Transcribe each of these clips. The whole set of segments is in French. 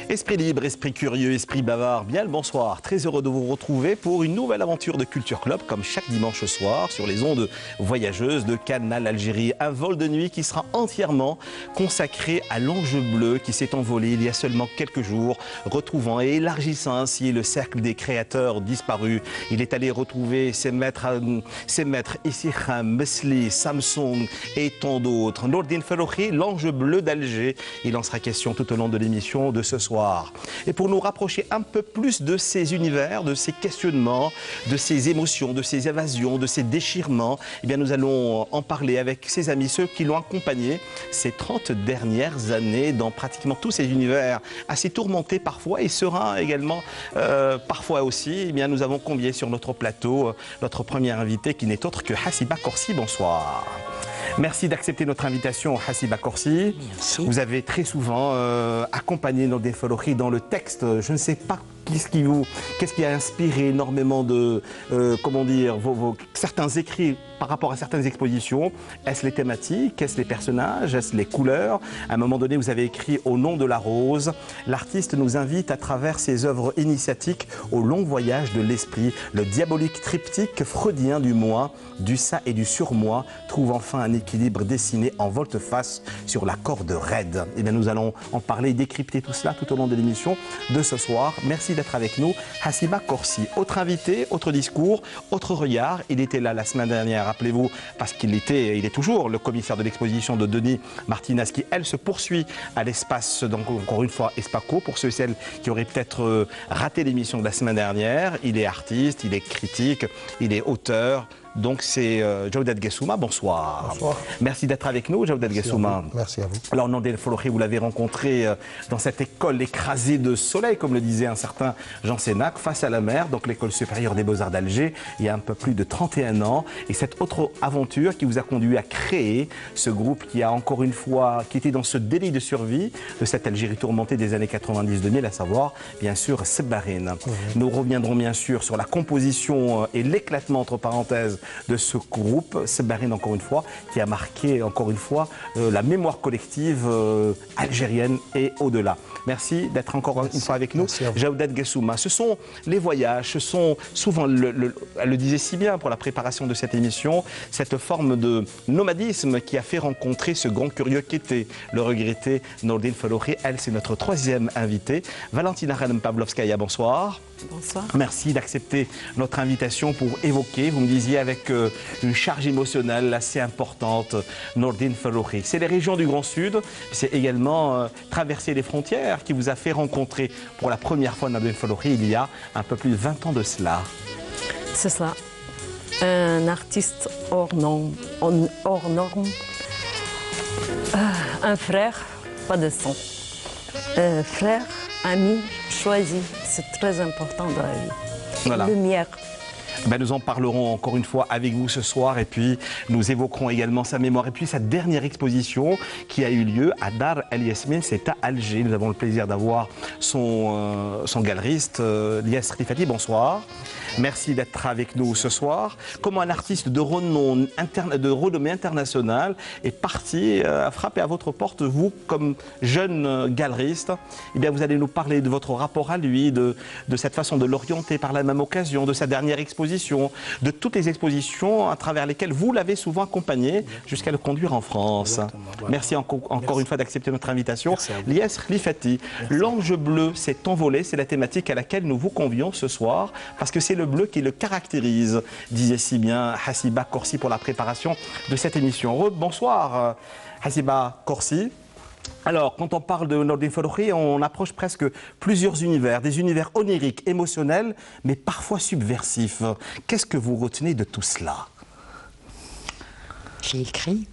Esprit libre, esprit curieux, esprit bavard, bien le bonsoir. Très heureux de vous retrouver pour une nouvelle aventure de Culture Club, comme chaque dimanche soir, sur les ondes voyageuses de Canal Algérie. Un vol de nuit qui sera entièrement consacré à l'ange bleu qui s'est envolé il y a seulement quelques jours, retrouvant et élargissant ainsi le cercle des créateurs disparus. Il est allé retrouver ses maîtres Issiham, Mesli, Samsung et tant d'autres. Nourdine Ferrochi, l'ange bleu d'Alger. Il en sera question tout au long de l'émission de ce soir. Et pour nous rapprocher un peu plus de ces univers, de ces questionnements, de ces émotions, de ces évasions, de ces déchirements, eh bien nous allons en parler avec ses amis, ceux qui l'ont accompagné ces 30 dernières années dans pratiquement tous ces univers assez tourmentés parfois et sereins également parfois aussi. Eh bien nous avons convié sur notre plateau notre premier invité qui n'est autre que Hassiba Korsi. Bonsoir. Merci d'accepter notre invitation, Hassiba Korsi. Merci. Vous avez très souvent accompagné Nourdine Ferrochi dans le texte. Je ne sais pas qu'est-ce qui a inspiré énormément de, comment dire, certains écrits par rapport à certaines expositions. Est-ce les thématiques? Est-ce les personnages? Est-ce les couleurs? À un moment donné, vous avez écrit Au nom de la rose. L'artiste nous invite à travers ses œuvres initiatiques au long voyage de l'esprit. Le diabolique triptyque freudien du moi, du ça et du surmoi trouve enfin un équilibre dessiné en volte-face sur la corde raide. Et bien, nous allons en parler et décrypter tout cela tout au long de l'émission de ce soir. Merci d'être avec nous, Hassiba Korsi. Autre invité, autre discours, autre regard. Il était là la semaine dernière, rappelez-vous, parce il est toujours le commissaire de l'exposition de Denis Martinez qui, elle, se poursuit à l'espace, donc encore une fois, Espaco, pour ceux et celles qui auraient peut-être raté l'émission de la semaine dernière. Il est artiste, il est critique, il est auteur. Donc c'est Jawdat Gessouma, bonsoir. Bonsoir. Merci d'être avec nous, Jawdat Gessouma. Merci à vous. Alors Nourdine Ferrochi, vous l'avez rencontré dans cette école écrasée de soleil, comme le disait un certain Jean Sénac, face à la mer, donc l'école supérieure des Beaux-Arts d'Alger, il y a un peu plus de 31 ans. Et cette autre aventure qui vous a conduit à créer ce groupe qui a encore une fois, qui était dans ce délit de survie de cette Algérie tourmentée des années 90-2000, à savoir bien sûr Sebarine. Nous reviendrons bien sûr sur la composition et l'éclatement entre parenthèses de ce groupe, Sebarine encore une fois, qui a marqué encore une fois la mémoire collective algérienne et au-delà. Merci d'être encore une fois avec nous. Jawdat Gessouma, ce sont les voyages, ce sont souvent, elle le disait si bien pour la préparation de cette émission, cette forme de nomadisme qui a fait rencontrer ce grand curieux qui était le regretté Nourdine Ferrochi. Elle, c'est notre troisième invitée. Valentina Pavlovskaya, bonsoir. Bonsoir. Merci d'accepter notre invitation pour évoquer, vous me disiez avec une charge émotionnelle assez importante, Nourdine Ferrochi. C'est les régions du Grand Sud, c'est également traverser les frontières qui vous a fait rencontrer pour la première fois Nourdine Ferrochi il y a un peu plus de 20 ans de cela. C'est cela. Un artiste hors norme. Un frère, pas de sang. Frère, ami, choisi. C'est très important dans la vie. Voilà. Lumière. Ben, nous en parlerons encore une fois avec vous ce soir et puis nous évoquerons également sa mémoire et puis sa dernière exposition qui a eu lieu à Dar El Yasmine, c'est à Alger. Nous avons le plaisir d'avoir son galeriste, Lies Rifati. Bonsoir. Merci d'être avec nous ce soir. Comment un artiste de renommée internationale est parti à frapper à votre porte, vous comme jeune galeriste. Eh bien, vous allez nous parler de votre rapport à lui, de cette façon de l'orienter par la même occasion, de sa dernière exposition, de toutes les expositions à travers lesquelles vous l'avez souvent accompagné jusqu'à le conduire en France. Voilà. Merci encore une fois d'accepter notre invitation. Lies Rifati, l'ange bleu s'est envolé, c'est la thématique à laquelle nous vous convions ce soir parce que c'est le bleu qui le caractérise, disait si bien Hassiba Korsi pour la préparation de cette émission. Bonsoir Hassiba Korsi. Alors, quand on parle de Nourdine Ferrochi, on approche presque plusieurs univers, des univers oniriques, émotionnels, mais parfois subversifs. Qu'est-ce que vous retenez de tout cela? J'ai écrit.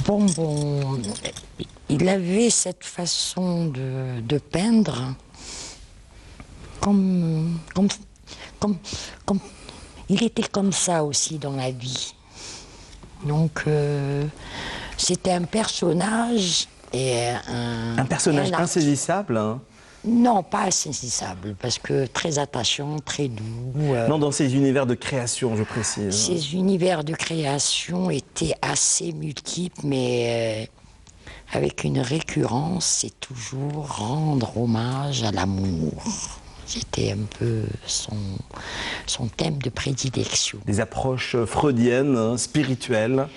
Bon, il avait cette façon de peindre comme il était comme ça aussi dans la vie. Donc, c'était un personnage et un personnage insaisissable, hein. Non, pas insaisissable, parce que très attachant, très doux. Non, dans ces univers de création, je précise. Ces univers de création étaient assez multiples, mais avec une récurrence, c'est toujours rendre hommage à l'amour. C'était un peu son thème de prédilection. Des approches freudiennes, hein, spirituelles.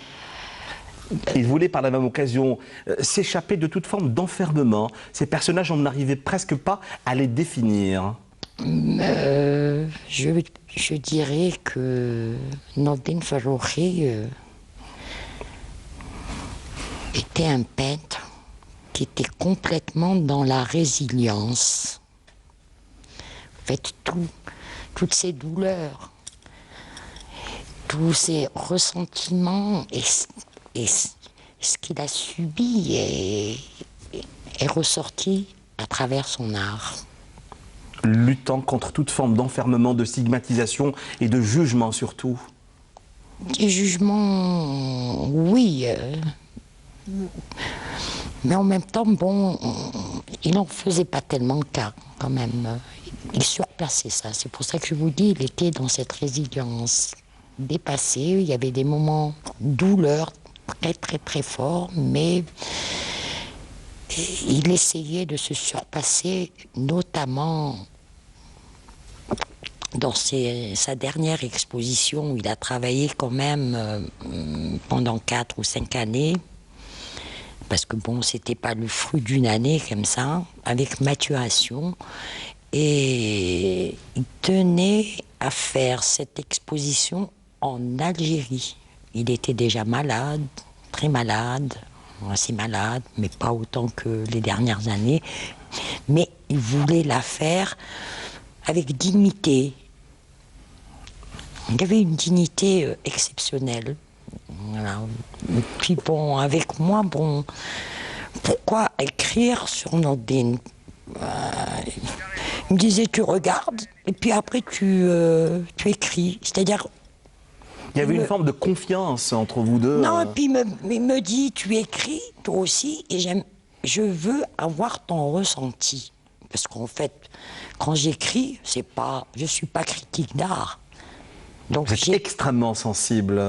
Il voulait par la même occasion s'échapper de toute forme d'enfermement. Ces personnages, on n'arrivait presque pas à les définir. Je dirais que Nordine Farroukhi était un peintre qui était complètement dans la résilience. En fait, toutes ces douleurs, tous ces ressentiments et ce qu'il a subi est ressorti à travers son art. Luttant contre toute forme d'enfermement, de stigmatisation et de jugement surtout. Des jugements, oui. Mais en même temps, bon, il n'en faisait pas tellement cas, quand même. Il surpassait ça. C'est pour ça que je vous dis, il était dans cette résilience dépassée. Il y avait des moments de douleur très, très, très forts, mais il essayait de se surpasser, notamment dans sa dernière exposition où il a travaillé quand même pendant 4 ou 5 années. Parce que bon, c'était pas le fruit d'une année comme ça, avec maturation. Et il tenait à faire cette exposition en Algérie. Il était déjà malade, très malade, assez malade, mais pas autant que les dernières années. Mais il voulait la faire avec dignité. Il avait une dignité exceptionnelle. Voilà. Et puis bon, avec moi, bon, pourquoi écrire sur Nordine? Il me disait, tu regardes, et puis après tu écris. C'est-à-dire... Il y avait une forme de confiance entre vous deux. Non, et puis il me dit, tu écris, toi aussi, et je veux avoir ton ressenti. Parce qu'en fait, quand j'écris, je suis pas critique d'art. Donc vous êtes extrêmement sensible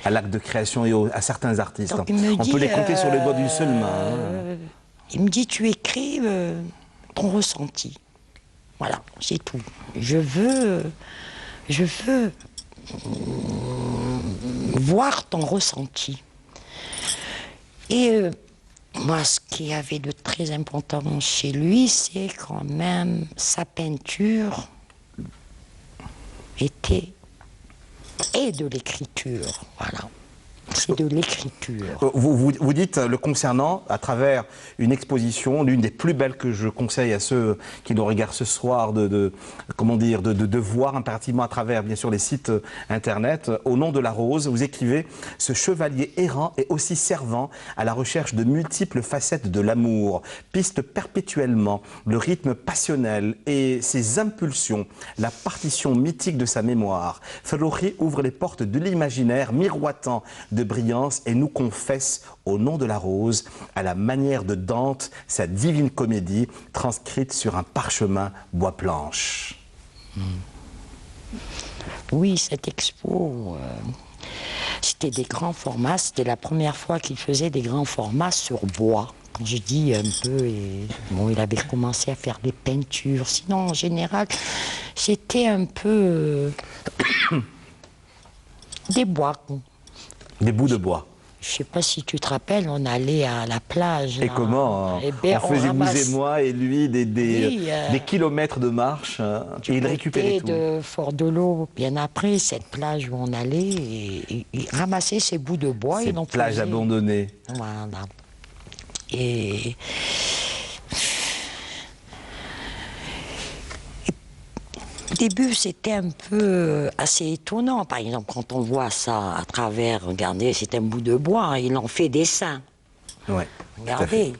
à l'acte de création et à certains artistes. Donc, on peut les compter sur les doigts d'une seule main. Il me dit, tu écris ton ressenti. Voilà, c'est tout. Je veux voir ton ressenti. Et moi, ce qui avait de très important chez lui, c'est quand même sa peinture était et de l'écriture, voilà. C'est de l'écriture. Vous dites, le concernant, à travers une exposition, l'une des plus belles que je conseille à ceux qui nous regardent ce soir, de voir impérativement à travers, bien sûr, les sites internet, Au nom de la rose, vous écrivez « Ce chevalier errant est aussi servant à la recherche de multiples facettes de l'amour, piste perpétuellement le rythme passionnel et ses impulsions, la partition mythique de sa mémoire. Farroukhi ouvre les portes de l'imaginaire, miroitant de brillance et nous confesse au nom de la rose, à la manière de Dante, sa divine comédie transcrite sur un parchemin bois planche. Oui, cette expo, c'était des grands formats. C'était la première fois qu'il faisait des grands formats sur bois. Quand je dis un peu, bon, il avait commencé à faire des peintures. Sinon, en général, c'était un peu des bois. Des bouts de bois. Je ne sais pas si tu te rappelles, on allait à la plage. Et là. comment Eh ben, on faisait, ramasse... vous et moi, et lui, des kilomètres de marche, et il récupérait tout. De Fort-de-L'Eau, bien après, cette plage où on allait, et ramasser ces bouts de bois. Ces plages abandonnées. Voilà. Et... Au début, c'était un peu assez étonnant. Par exemple, quand on voit ça à travers, regardez, c'est un bout de bois, il en fait dessin. Ouais, regardez,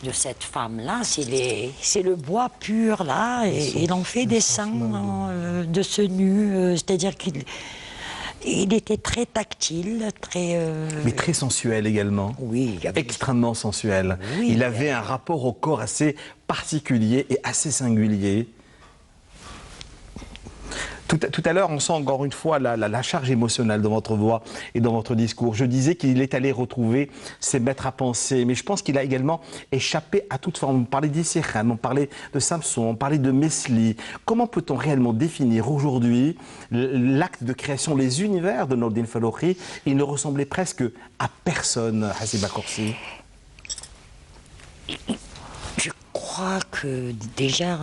de cette femme-là, c'est le bois pur, là, et il en fait dessin de ce nu. C'est-à-dire qu'il était très tactile, très... Mais très sensuel également. Oui. Extrêmement sensuel. Oui, il avait un rapport au corps assez particulier et assez singulier. Tout à l'heure, on sent encore une fois la charge émotionnelle dans votre voix et dans votre discours. Je disais qu'il est allé retrouver ses maîtres à penser, mais je pense qu'il a également échappé à toute forme. On parlait d'Issechem, on parlait de Samson, on parlait de Mesli. Comment peut-on réellement définir aujourd'hui l'acte de création, les univers de Nourdine Falloukhi? Il ne ressemblait presque à personne, Hassiba Korsi. Je crois que déjà,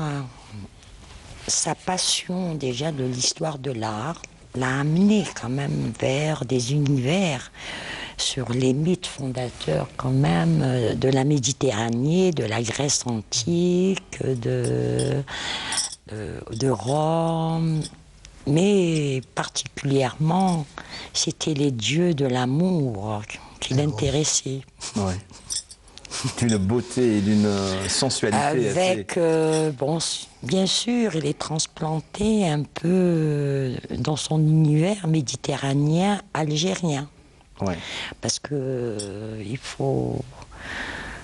sa passion déjà de l'histoire de l'art l'a amené quand même vers des univers sur les mythes fondateurs quand même de la Méditerranée, de la Grèce antique, de Rome, mais particulièrement c'était les dieux de l'amour qui l'intéressaient. Ouais. D'une beauté et d'une sensualité avec, bon, bien sûr, il est transplanté un peu dans son univers méditerranéen algérien. Ouais. Parce que il faut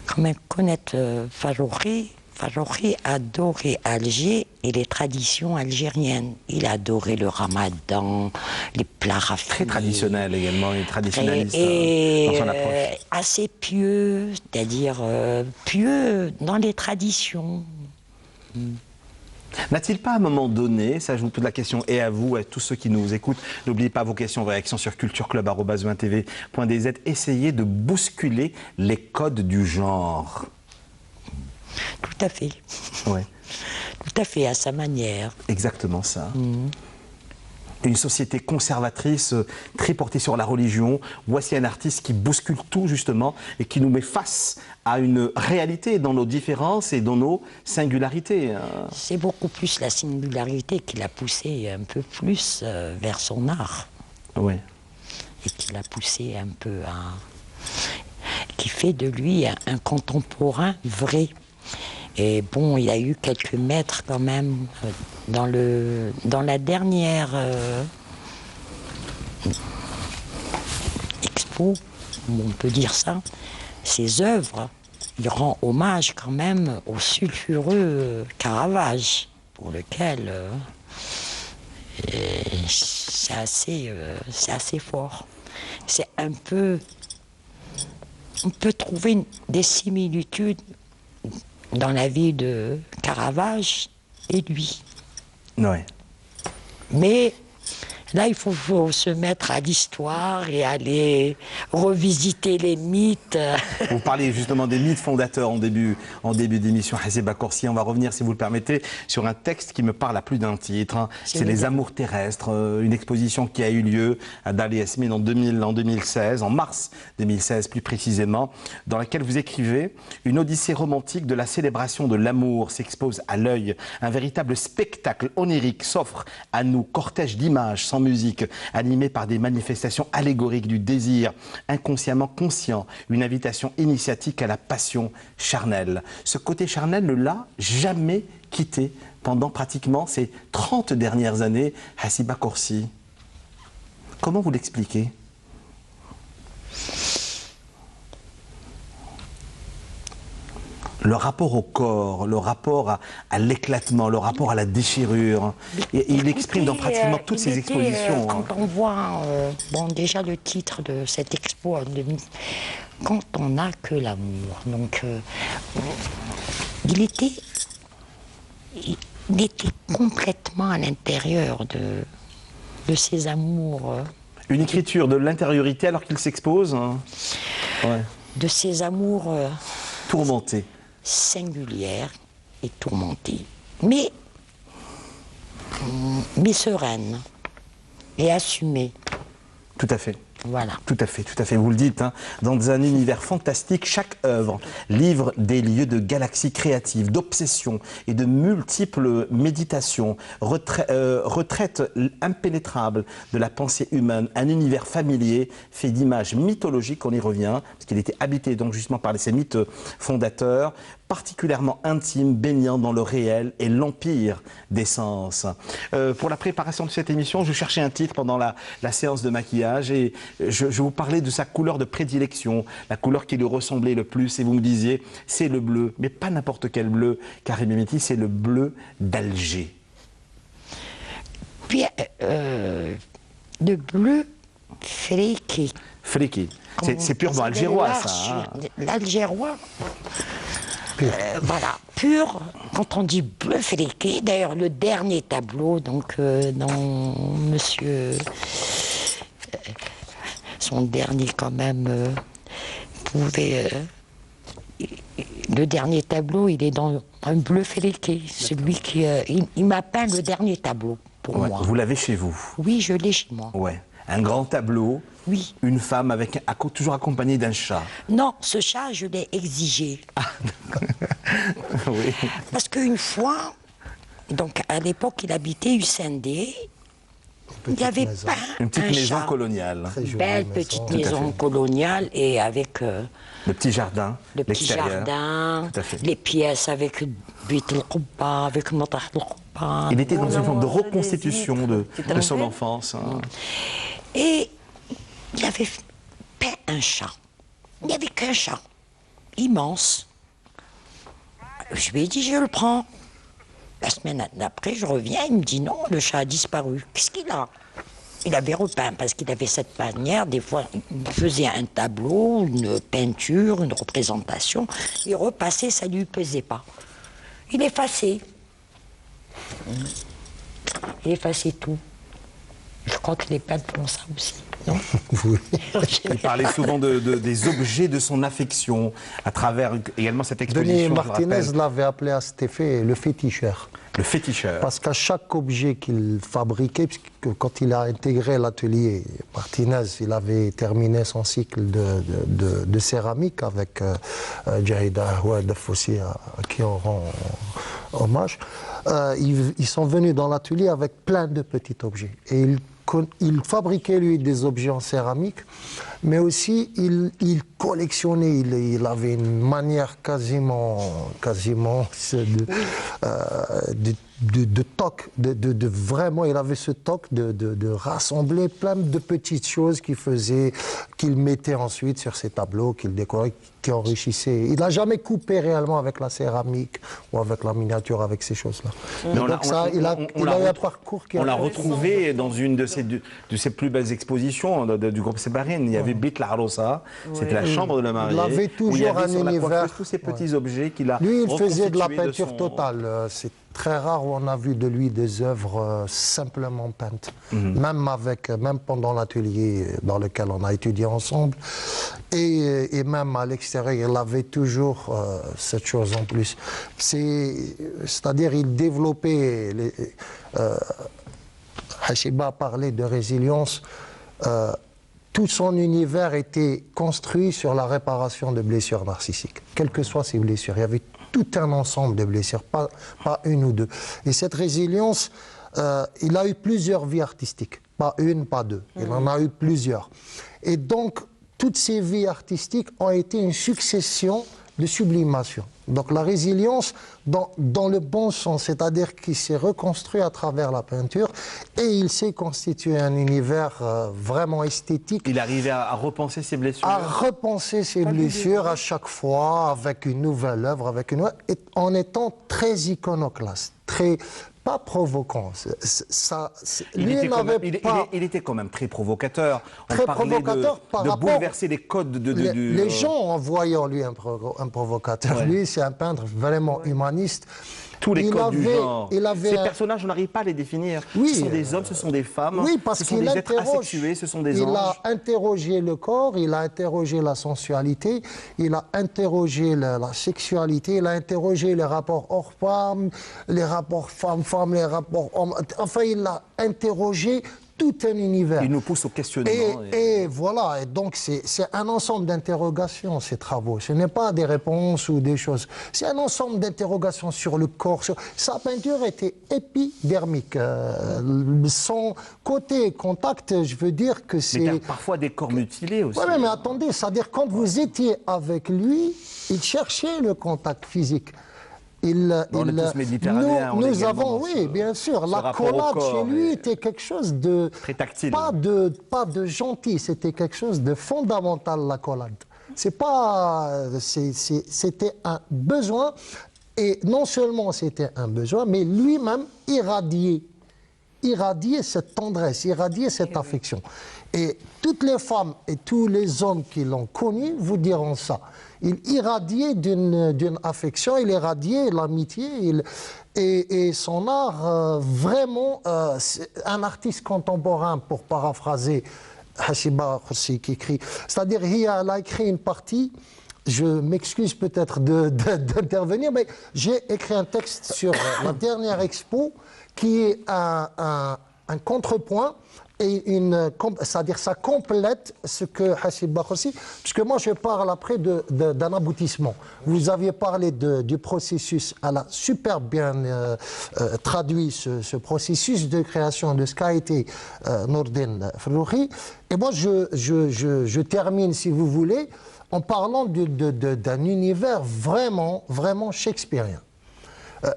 quand même connaître Falloukhi. Falloukhi adorait Alger et les traditions algériennes. Il adorait le ramadan, les plats raffinés. Très traditionnel également, et traditionnaliste et dans son approche. Assez pieux, c'est-à-dire pieux dans les traditions. N'a-t-il pas à un moment donné, ça je vous pose la question et à vous, à tous ceux qui nous écoutent, n'oubliez pas vos questions, vos réactions sur cultureclub@1tv.dz, essayez de bousculer les codes du genre. Tout à fait. Ouais. Tout à fait, à sa manière. Exactement ça. Une société conservatrice, très portée sur la religion. Voici un artiste qui bouscule tout justement et qui nous met face à une réalité dans nos différences et dans nos singularités. C'est beaucoup plus la singularité qui l'a poussé un peu plus vers son art. Oui. Et qui l'a poussé un peu à... qui fait de lui un contemporain vrai. Et bon, il y a eu quelques maîtres quand même dans la dernière expo, on peut dire ça, ses œuvres, il rend hommage quand même au sulfureux Caravage, pour lequel c'est assez fort. C'est un peu... On peut trouver des similitudes dans la vie de Caravage et lui. Ouais. Mais là, il faut se mettre à l'histoire et aller revisiter les mythes. Vous parlez justement des mythes fondateurs en début d'émission, Hassiba Korsi. On va revenir, si vous le permettez, sur un texte qui me parle à plus d'un titre. C'est Les Amours terrestres, une exposition qui a eu lieu à Dali Yasmine en 2016, en mars 2016 plus précisément, dans laquelle vous écrivez « Une odyssée romantique de la célébration de l'amour s'expose à l'œil. Un véritable spectacle onirique s'offre à nous, cortège d'images sans musique, animé par des manifestations allégoriques du désir, inconsciemment conscient, une invitation initiatique à la passion charnelle. Ce côté charnel ne l'a jamais quitté pendant pratiquement ces 30 dernières années, Hassiba Korsi. Comment vous l'expliquez ? Le rapport au corps, le rapport à l'éclatement, le rapport à la déchirure. Et il exprime dans pratiquement toutes ses expositions. Quand on voit, bon, déjà le titre de cette expo, quand on n'a que l'amour. Donc, il était complètement à l'intérieur de ses amours. Une écriture de l'intériorité alors qu'il s'expose. Ouais. De ses amours tourmentés. Singulière et tourmentée, mais sereine et assumée. Tout à fait. Voilà. Tout à fait, vous le dites, hein, dans un univers fantastique, chaque œuvre livre des lieux de galaxies créatives, d'obsessions et de multiples méditations, retraite impénétrable de la pensée humaine, un univers familier fait d'images mythologiques, on y revient, parce qu'il était habité donc justement par ces mythes fondateurs, particulièrement intime, baignant dans le réel et l'empire des sens. Pour la préparation de cette émission, je cherchais un titre pendant la séance de maquillage et je vous parlais de sa couleur de prédilection, la couleur qui lui ressemblait le plus et vous me disiez c'est le bleu, mais pas n'importe quel bleu, Karim Emeti, c'est le bleu d'Alger. puis, le bleu fléqué. Fléqué. C'est purement algérois, ça. Hein. L'algérois. Voilà, pur, quand on dit bleu fléqué, d'ailleurs le dernier tableau, donc dans monsieur, son dernier quand même, pouvait, le dernier tableau, il est dans un bleu fléqué, celui qui, il m'a peint le dernier tableau pour moi. Vous l'avez chez vous? Oui, je l'ai chez moi. Ouais. Un grand tableau, oui. Une femme avec toujours accompagnée d'un chat. Non, ce chat, je l'ai exigé. Ah, oui. Parce qu'une fois, donc à l'époque, il habitait Usendé, il y avait pas une petite maison chat. Coloniale. Une belle petite maison coloniale et avec le petit jardin, le petit jardin, les pièces avec Bit el-Qubba, avec Matah el-Qubba. Il était dans une forme de reconstitution de son enfance. Hein. Et il avait peint un chat. Il n'y avait qu'un chat, immense. Je lui ai dit, je le prends. La semaine d'après, je reviens, il me dit non, le chat a disparu. Qu'est-ce qu'il a? Il avait repeint, parce qu'il avait cette manière, des fois, il faisait un tableau, une peinture, une représentation, il repassait, ça ne lui pesait pas. Il effaçait. Il effaçait tout. Je crois que les peintres font ça aussi, non? Oui. Il parlait souvent des objets de son affection, à travers également cette exposition. Denis Martinez l'avait appelé à cet effet le féticheur. Le féticheur. Parce qu'à chaque objet qu'il fabriquait, puisque quand il a intégré l'atelier Martinez, il avait terminé son cycle de céramique avec Jahida Ouadef aussi, à qui on rend hommage. Ils sont venus dans l'atelier avec plein de petits objets. Et il fabriquait, lui, des objets en céramique, mais aussi il collectionnait, il avait une manière quasiment de toc, vraiment, il avait ce toc de rassembler plein de petites choses qu'il mettait ensuite sur ses tableaux, qu'il décorait, qui enrichissaient. Il n'a jamais coupé réellement avec la céramique ou avec la miniature, avec ces choses-là. Donc ça, il a eu un parcours qui... On l'a retrouvé dans une de ses plus belles expositions du groupe Sébarine. Il y avait Bit l'Arosa, c'était la chambre de la mariée. Il avait toujours un univers. Tous ces petits objets qu'il a. Lui, il faisait de la peinture totale. C'est très rare où on a vu de lui des œuvres simplement peintes. Même pendant l'atelier dans lequel on a étudié ensemble. Et même à l'extérieur, il avait toujours cette chose en plus. C'est-à-dire, il développait... Hachiba parlait de résilience. Tout son univers était construit sur la réparation de blessures narcissiques, quelles que soient ces blessures. Il y avait tout un ensemble de blessures, pas une ou deux. Et cette résilience, il a eu plusieurs vies artistiques, pas une, pas deux. Il en a eu plusieurs. Et donc, toutes ces vies artistiques ont été une succession de sublimation. Donc la résilience dans le bon sens, c'est-à-dire qu'il s'est reconstruit à travers la peinture et il s'est constitué un univers vraiment esthétique. Il arrivait à repenser ses blessures. À repenser ses blessures à chaque fois avec une nouvelle œuvre, en étant très iconoclaste, très... pas provoquant. Il était quand même très provocateur. Très provocateur par rapport... de bouleverser les codes Les gens en voyant lui un provocateur. Ouais. Lui, c'est un peintre vraiment humaniste. Tous les codes du genre. Ces personnages, on n'arrive pas à les définir. Oui, ce sont des hommes, ce sont des femmes. Oui, parce qu'il êtres asexués, ce sont des anges. Il a interrogé le corps, il a interrogé la sensualité, il a interrogé la sexualité, il a interrogé les rapports hors-femmes, les rapports femmes-femmes, les rapports hommes. Enfin, il a interrogé tout un univers. Il nous pousse au questionnement. Et voilà, et donc c'est un ensemble d'interrogations, ces travaux. Ce n'est pas des réponses ou des choses. C'est un ensemble d'interrogations sur le corps. Sa peinture était épidermique. Son côté contact, je veux dire que c'est... Mais parfois des corps mutilés aussi. Oui, mais attendez, c'est-à-dire quand vous étiez avec lui, il cherchait le contact physique. On est tous méditerranéens. Nous avons, oui, bien sûr. La collade chez lui était quelque chose de... Très tactile. Pas de gentil, c'était quelque chose de fondamental, la collade. C'est pas... C'était un besoin, et non seulement c'était un besoin, mais lui-même irradiait irradiait cette tendresse, irradiait cette affection. Et toutes les femmes et tous les hommes qui l'ont connu vous diront ça. Il irradiait d'une affection, il irradiait l'amitié, et son art, vraiment, c'est un artiste contemporain, pour paraphraser Hassiba Khossi qui écrit, c'est-à-dire elle a écrit une partie, je m'excuse peut-être d'intervenir, mais j'ai écrit un texte sur la dernière expo qui est un contrepoint, et c'est-à-dire ça complète ce que Hassiba Khossi, puisque moi je parle après d'un aboutissement. Vous aviez parlé du processus, elle a super bien traduit ce processus de création de ce qu'a été Nordine Ferroukhi. Et moi je termine, si vous voulez, en parlant d'un univers vraiment, vraiment shakespearien.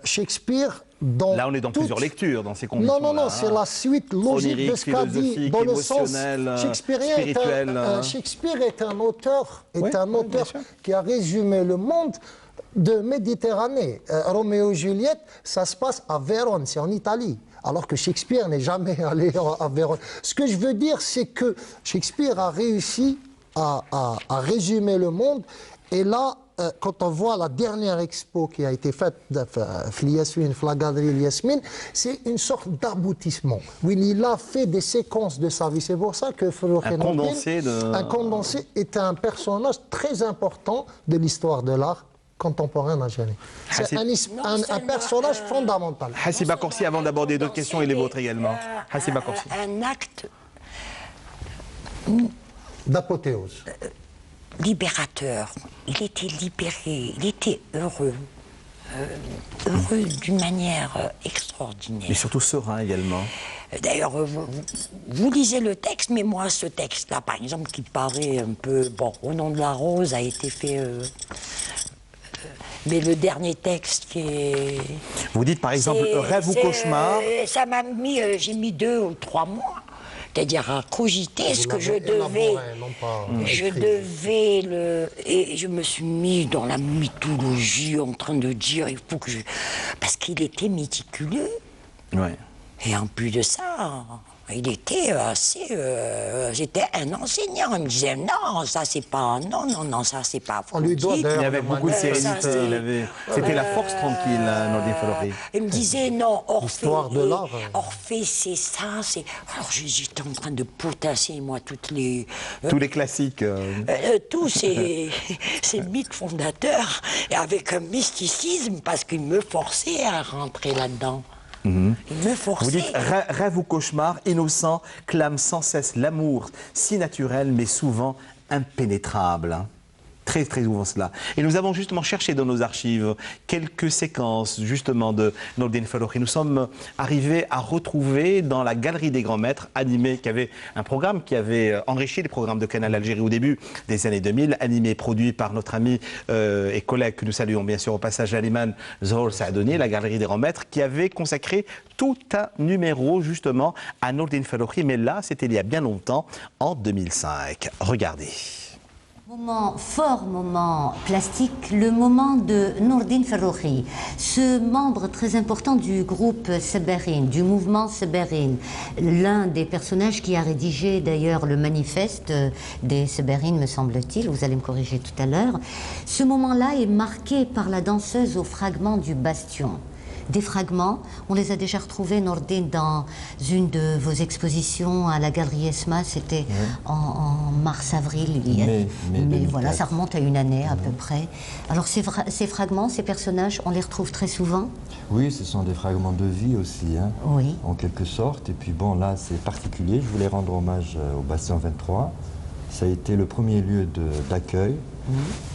Shakespeare, là, on est dans plusieurs lectures dans ces conditions. Non, c'est la suite logique de ce qu'a dit, dans le sens shakespearien. Shakespeare est un auteur, qui a résumé le monde de Méditerranée. Roméo et Juliette, ça se passe à Vérone, c'est en Italie. Alors que Shakespeare n'est jamais allé à Vérone. Ce que je veux dire, c'est que Shakespeare a réussi à résumer le monde. Et là, quand on voit la dernière expo qui a été faite, Flagadri Yasmine, c'est une sorte d'aboutissement. Oui, il a fait des séquences de sa vie. C'est pour ça que un condensé est un personnage très important de l'histoire de l'art contemporain algérien. C'est un personnage fondamental. Hassiba Khossi, avant d'aborder d'autres questions, et les vôtres également. Hassiba Khossi. Un acte d'apothéose. Libérateur. Il était libéré, il était heureux. Heureux d'une manière extraordinaire. Et surtout serein également. D'ailleurs, vous lisez le texte, mais moi, ce texte-là, par exemple, qui paraît un peu... Bon, Au nom de la rose a été fait... mais le dernier texte qui est... Vous dites par exemple Rêve ou cauchemar. Ça m'a mis... j'ai mis 2 ou 3 mois. C'est-à-dire à cogiter ce que je devais. Et je me suis mis dans la mythologie en train de dire, il faut que je... Parce qu'il était méticuleux. Ouais. Et en plus de ça, il était assez... J'étais un enseignant. Il me disait, non, ça c'est pas... Non, ça c'est pas... Il avait beaucoup de sérénité. C'était la force tranquille, Nordine Ferroukhi. Il me disait, non, Orphée, c'est ça, c'est... Alors j'étais en train de potasser, moi, tous les classiques. Tous ces mythes fondateurs, et avec un mysticisme, parce qu'il me forçait à rentrer là-dedans. Il me forçait. Vous dites rêve ou cauchemar, innocent, clame sans cesse l'amour, si naturel mais souvent impénétrable. Très souvent cela. Et nous avons justement cherché dans nos archives quelques séquences justement de Nordine Ferroukhi. Nous sommes arrivés à retrouver dans la Galerie des Grands Maîtres, animé, qui avait un programme qui avait enrichi les programmes de Canal Algérie au début des années 2000, animé, produit par notre ami et collègue que nous saluons bien sûr au passage, Aliman Zohor Saadoni, la Galerie des Grands Maîtres, qui avait consacré tout un numéro justement à Nordine Ferroukhi. Mais là, c'était il y a bien longtemps, en 2005. Regardez. Moment plastique, le moment de Nordine Ferroukhi, ce membre très important du groupe Seberine, du mouvement Seberine, l'un des personnages qui a rédigé d'ailleurs le manifeste des Seberines, me semble-t-il, vous allez me corriger tout à l'heure. Ce moment-là est marqué par la danseuse au fragment du bastion. Des fragments, on les a déjà retrouvés, Nordine, dans une de vos expositions à la Galerie Esma, c'était en mars-avril. Mais voilà, ça remonte à une année à peu près. Alors ces fragments, ces personnages, on les retrouve très souvent? Oui, ce sont des fragments de vie aussi, hein, oui. En quelque sorte. Et puis bon, là, c'est particulier, je voulais rendre hommage au Bastion 23. Ça a été le premier lieu d'accueil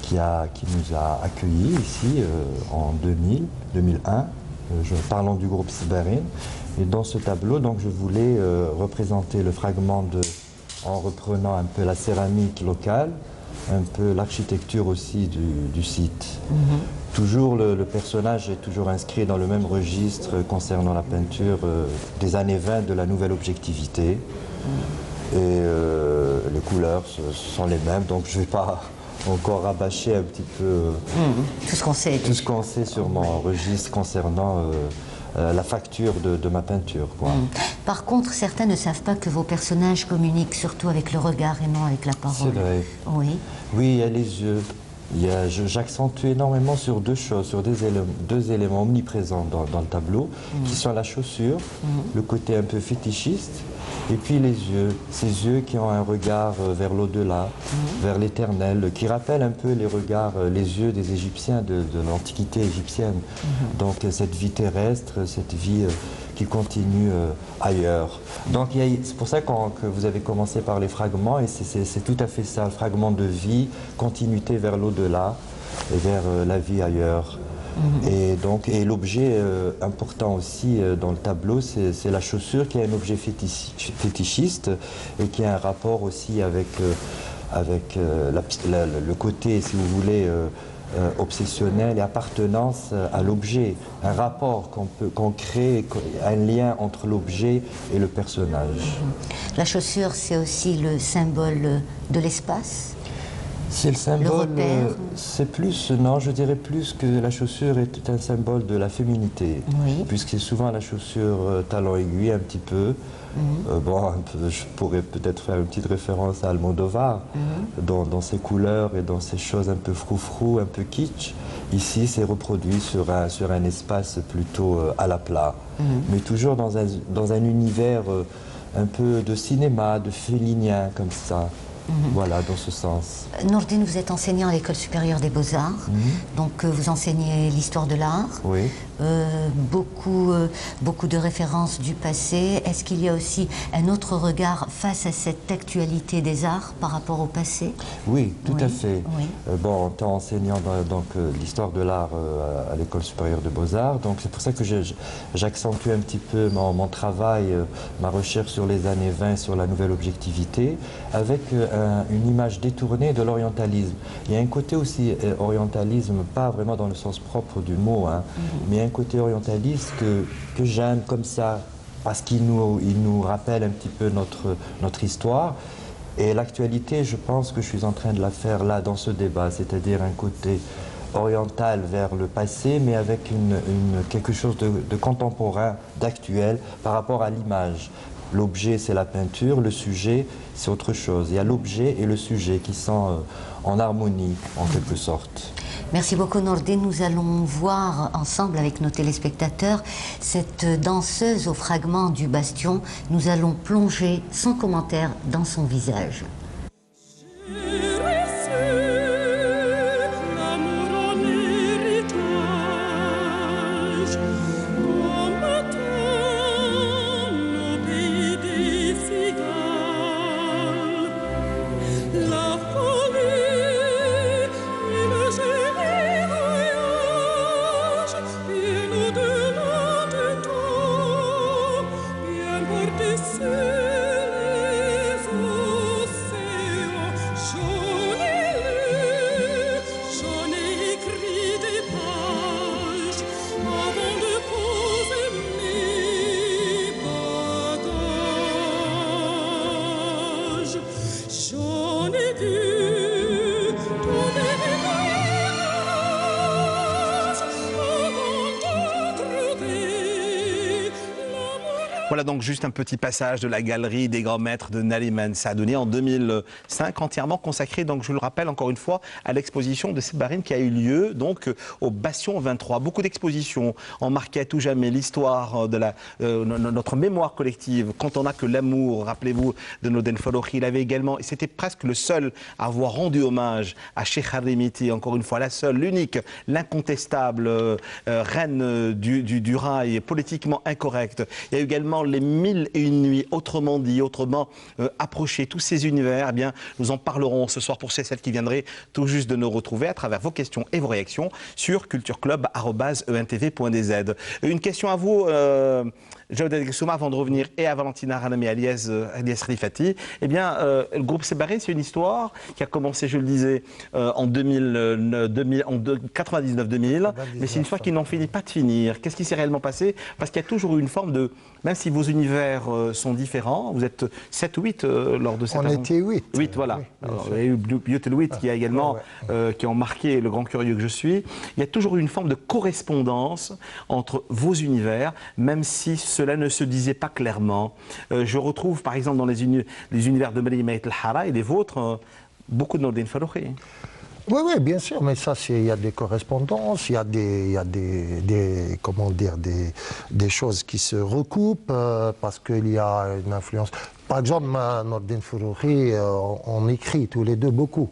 qui nous a accueillis ici en 2001. Parlant du groupe Seberine. Et dans ce tableau, donc, je voulais représenter le fragment en reprenant un peu la céramique locale, un peu l'architecture aussi du site. Toujours, le personnage est toujours inscrit dans le même registre concernant la peinture des années 20 de la nouvelle objectivité. Et les couleurs sont les mêmes, donc je ne vais pas encore rabâcher un petit peu tout ce qu'on sait. Tout ce qu'on sait sur mon registre concernant la facture de ma peinture, quoi. Par contre, certains ne savent pas que vos personnages communiquent surtout avec le regard et non avec la parole. C'est vrai. Oui. Oui, il y a les yeux. J'accentue énormément sur deux choses, sur deux éléments omniprésents dans le tableau, qui sont la chaussure, le côté un peu fétichiste, et puis les yeux. Ces yeux qui ont un regard vers l'au-delà, vers l'éternel, qui rappellent un peu les regards, les yeux des Égyptiens, de l'Antiquité égyptienne. Donc cette vie terrestre, cette vie qui continue ailleurs. Donc c'est pour ça que vous avez commencé par les fragments, et c'est tout à fait ça, le fragment de vie, continuité vers l'au-delà et vers la vie ailleurs. Et l'objet important aussi dans le tableau, c'est la chaussure, qui est un objet fétichiste et qui a un rapport aussi avec le côté, si vous voulez, obsessionnel et appartenance à l'objet, un rapport qu'on crée, un lien entre l'objet et le personnage. La chaussure, c'est aussi le symbole de l'espace. C'est le symbole, repère. c'est plus, non, je dirais plus que la chaussure est un symbole de la féminité, Oui. puisque souvent la chaussure talon aiguille un petit peu. Je pourrais peut-être faire une petite référence à Almodovar, dans ses couleurs et dans ses choses un peu froufrou, un peu kitsch. Ici, c'est reproduit sur un espace plutôt à la plat, mais toujours dans un univers un peu de cinéma, de félinien, comme ça. Voilà, dans ce sens. Nourdine, vous êtes enseignant à l'École supérieure des beaux-arts, donc vous enseignez l'histoire de l'art. Oui. Beaucoup de références du passé. Est-ce qu'il y a aussi un autre regard face à cette actualité des arts par rapport au passé? Oui, tout à fait. Oui. En tant enseignant l'histoire de l'art à l'École supérieure des beaux-arts, donc c'est pour ça que j'accentue un petit peu mon travail, ma recherche sur les années 20, sur la nouvelle objectivité, avec une image détournée de l'orientalisme. Il y a un côté aussi orientalisme, pas vraiment dans le sens propre du mot, mais un côté orientaliste que j'aime comme ça, parce qu'il nous rappelle un petit peu notre histoire. Et l'actualité, je pense que je suis en train de la faire là, dans ce débat, c'est-à-dire un côté oriental vers le passé, mais avec quelque chose de contemporain, d'actuel, par rapport à l'image. L'objet, c'est la peinture, le sujet, c'est autre chose. Il y a l'objet et le sujet qui sont en harmonie, en quelque sorte. Merci beaucoup Nourdine. Nous allons voir ensemble avec nos téléspectateurs cette danseuse au fragment du bastion. Nous allons plonger sans commentaire dans son visage. Voilà donc juste un petit passage de la galerie des grands maîtres de Nariman Sadouni en 2005, entièrement consacré, donc je le rappelle encore une fois, à l'exposition de Sebarine qui a eu lieu donc au Bastion 23. Beaucoup d'expositions ont marqué à tout jamais l'histoire de notre mémoire collective. Quand on n'a que l'amour, rappelez-vous de Nordine Farroukhi, il avait également, et c'était presque le seul à avoir rendu hommage à Cheikh Harimiti, encore une fois la seule, l'unique, l'incontestable reine du rail, politiquement incorrecte. Il y a également les 1001 nuits, autrement dit, autrement approcher tous ces univers. Eh bien, nous en parlerons ce soir pour celles qui viendraient tout juste de nous retrouver à travers vos questions et vos réactions sur cultureclub@entv.dz. Une question à vous, Jawed Gessouma, avant de revenir, et à Valentina Ranami Aliès Rifati. Eh bien, le groupe Sebarine, c'est une histoire qui a commencé, je le disais, en 99-2000, mais c'est une histoire qui n'en finit pas de finir. Qu'est-ce qui s'est réellement passé? Parce qu'il y a toujours eu une forme de, même si si vos univers sont différents. Vous êtes 7 ou 8 lors de cette On aventure. était 8. 8, voilà. Oui, Alors, il y a eu Biotel 8 qui a également qui ont marqué le grand curieux que je suis. Il y a toujours eu une forme de correspondance entre vos univers, même si cela ne se disait pas clairement. Je retrouve par exemple dans les univers de Marie Maït El-Hara et des vôtres beaucoup de Nordine Faroukhi. Oui, oui, bien sûr, mais ça, il y a des correspondances, il y a comment dire, des choses qui se recoupent parce qu'il y a une influence. Par exemple, Nordine Faroukhi, on écrit tous les deux beaucoup.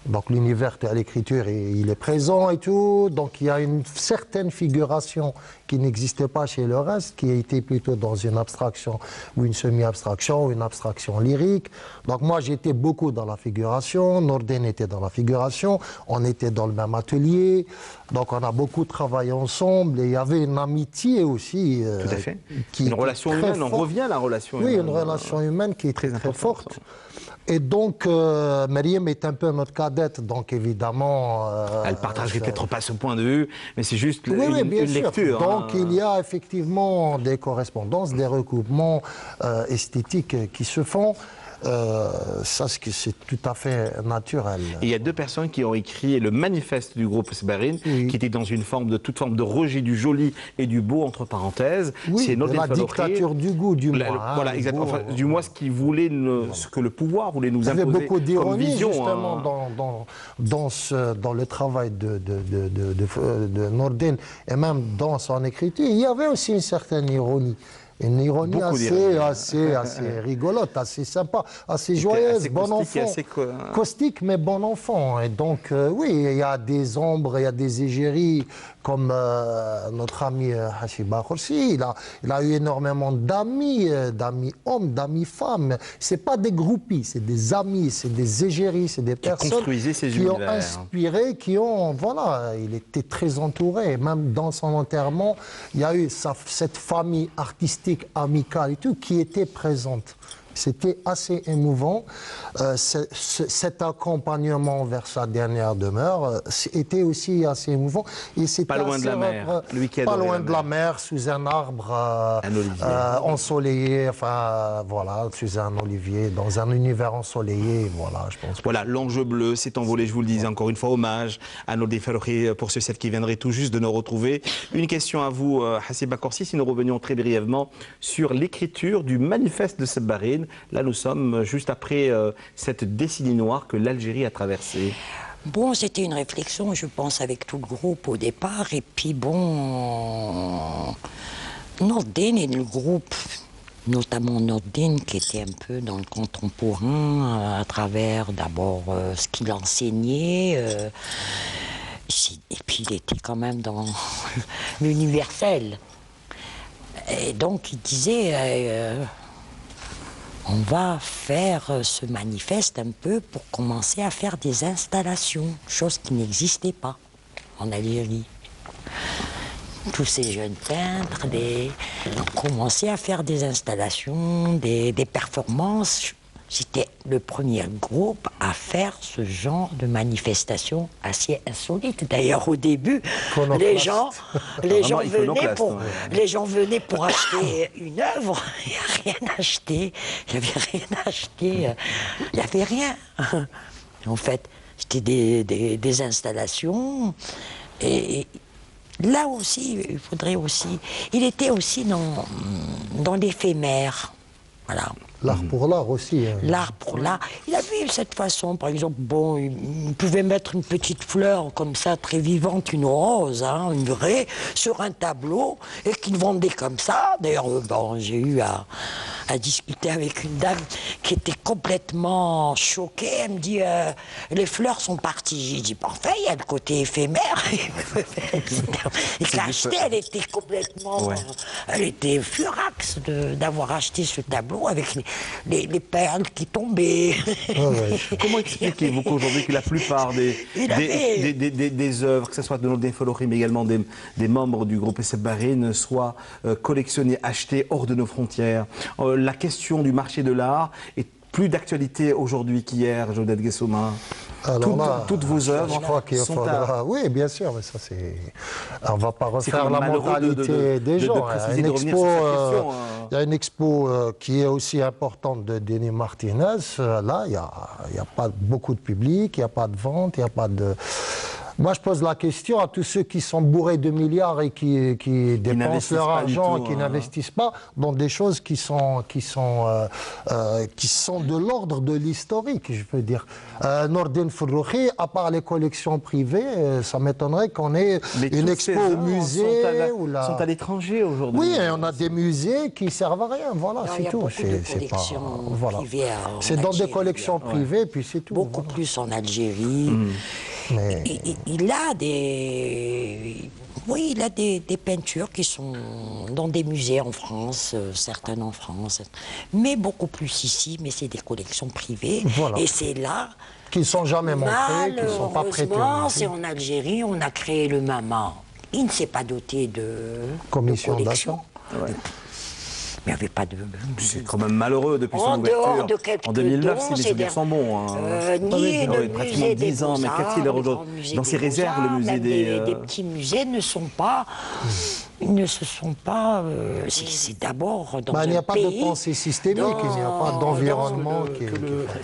Donc l'univers à l'écriture, il est présent et tout. Donc il y a une certaine figuration qui n'existait pas chez le reste, qui a été plutôt dans une abstraction ou une semi-abstraction ou une abstraction lyrique. Donc moi j'étais beaucoup dans la figuration, Nordine était dans la figuration, on était dans le même atelier. Donc on a beaucoup travaillé ensemble et il y avait une amitié aussi. Tout à fait. Une relation humaine, on revient à la relation humaine. Oui, une relation humaine qui est très forte. Et donc, Mariam est un peu notre cadette, donc évidemment... elle partagerait peut-être pas ce point de vue, mais c'est juste oui, une lecture. Donc il y a effectivement des correspondances, des recoupements esthétiques qui se font. Ça, c'est tout à fait naturel. Et il y a deux personnes qui ont écrit le manifeste du groupe Sbarine, qui était dans toute forme de rejet du joli et du beau, entre parenthèses. Oui, c'est la dictature du goût, du moi. Voilà, exactement. Enfin, du moins, ce qui voulait, ce que le pouvoir voulait nous imposer. Il y avait beaucoup d'ironie, vision, justement, dans le travail de Nordine, et même dans son écriture. Il y avait aussi une certaine ironie. Une ironie assez rigolote, assez sympa, assez joyeuse, assez bon enfant. Caustique, mais bon enfant. Et donc, oui, il y a des ombres, il y a des égéries, comme notre ami Hachiba Khorsi. Il a eu énormément d'amis, d'amis hommes, d'amis femmes. Ce pas des groupies, c'est des amis, c'est des égéries, c'est des personnes qui ont inspiré, qui ont... Voilà, il était très entouré. Même dans son enterrement, il y a eu cette famille artistique, amicale et tout, qui était présente. C'était assez émouvant. Cet accompagnement vers sa dernière demeure était aussi assez émouvant. Et pas loin de la mer. Pas loin de la mer, sous un arbre ensoleillé, enfin voilà, sous un olivier, dans un univers ensoleillé. Voilà, je pense. Voilà, l'enjeu bleu s'est envolé, je vous le disais encore une fois, hommage à Nordine Faroukhi pour ceux qui viendraient tout juste de nous retrouver. Une question à vous, Hassiba Khorsi, si nous revenions très brièvement sur l'écriture du manifeste de Sbarine. Là, nous sommes juste après cette décennie noire que l'Algérie a traversée. Bon, c'était une réflexion, je pense, avec tout le groupe au départ. Et puis, bon, Nordine et le groupe, notamment Nordine, qui était un peu dans le contemporain, à travers d'abord ce qu'il enseignait. Et puis, il était quand même dans l'universel. Et donc, il disait... on va faire ce manifeste un peu pour commencer à faire des installations, chose qui n'existait pas en Algérie. Tous ces jeunes peintres ont commencé à faire des installations, des performances. J'étais le premier groupe à faire ce genre de manifestation assez insolite. D'ailleurs, au début, les gens venaient pour acheter une œuvre. Il n'y a rien acheté. Il n'y avait rien acheté. Il n'y avait rien. En fait, c'était des installations. Et là aussi, il faudrait aussi... Il était aussi dans l'éphémère. Voilà. L'art pour l'art aussi. Hein. L'art pour l'art. Il avait cette façon, par exemple, bon, il pouvait mettre une petite fleur comme ça, très vivante, une rose, hein, une vraie, sur un tableau, et qu'il vendait comme ça. D'ailleurs, bon, j'ai eu à discuter avec une dame qui était complètement choquée. Elle me dit, les fleurs sont parties. J'ai dit, parfait, il y a le côté éphémère. Et l'acheter, elle était complètement... Ouais. Elle était furax d'avoir acheté ce tableau avec les perles qui tombaient. Comment expliquez-vous qu'aujourd'hui que la plupart des œuvres, que ce soit de Nordine Faroukhi, mais également des membres du groupe Sbarine, soient collectionnées, achetées hors de nos frontières? La question du marché de l'art est plus d'actualité aujourd'hui qu'hier, Jodette Guessouma. Toutes vos œuvres je crois qu'il sont faudra... Oui, bien sûr, mais ça c'est... On ne va pas refaire la malheureux mentalité des gens. Il y a une expo qui est aussi importante de Denis Martinez. Là, il n'y a pas beaucoup de public, il n'y a pas de vente, il n'y a pas de... Moi, je pose la question à tous ceux qui sont bourrés de milliards et qui dépensent leur argent, qui n'investissent pas dans des choses qui sont de l'ordre de l'historique, je peux dire. Nordine Ferroukhi, à part les collections privées, ça m'étonnerait qu'on ait une expo au musée. Sont à l'étranger aujourd'hui. Oui, on a des musées qui servent à rien, voilà, c'est tout. C'est dans des collections privées, puis c'est tout. Beaucoup plus en Algérie. Mais... Il a des peintures qui sont dans des musées en France, certaines en France, mais beaucoup plus ici, mais c'est des collections privées. Voilà. Et c'est là... Qui ne sont jamais montrées, qui ne sont pas prêtées. C'est en Algérie, on a créé le MAMA. Il ne s'est pas doté de commission d'achat. Ouais. Mais il n'y avait pas de... C'est quand même malheureux depuis son ouverture. En 2009, si mes souvenirs sont bons. Ni le pratiquement 10 ans, mais qu'a-t-il dans ses réserves, le musée des petits musées ne sont pas... Ils ne se sont pas... c'est d'abord dans il n'y a pas pays, de pensée systémique, il n'y a pas d'environnement qui...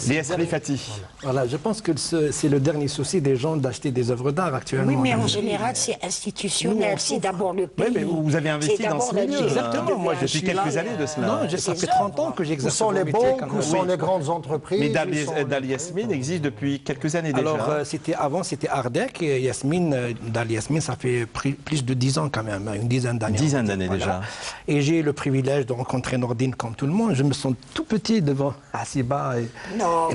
Lies Rifati. Voilà, je pense que c'est le dernier souci des gens d'acheter des œuvres d'art actuellement. Oui, mais en général, c'est institutionnel. C'est d'abord le pays. Oui, mais vous avez investi dans ce milieu. Exactement. Moi, depuis quelques années de cela. Non, ça fait 30 ans que j'exerce. Où sont les banques, où sont les grandes entreprises? Mais Dal Yasmine existe depuis quelques années déjà. Alors, avant, c'était Ardec et Yasmine. Dal Yasmine, ça fait plus de 10 ans quand même, une dizaine d'années. Une dizaine d'années déjà. Et j'ai le privilège de rencontrer Nordine comme tout le monde. Je me sens tout petit devant Hassiba et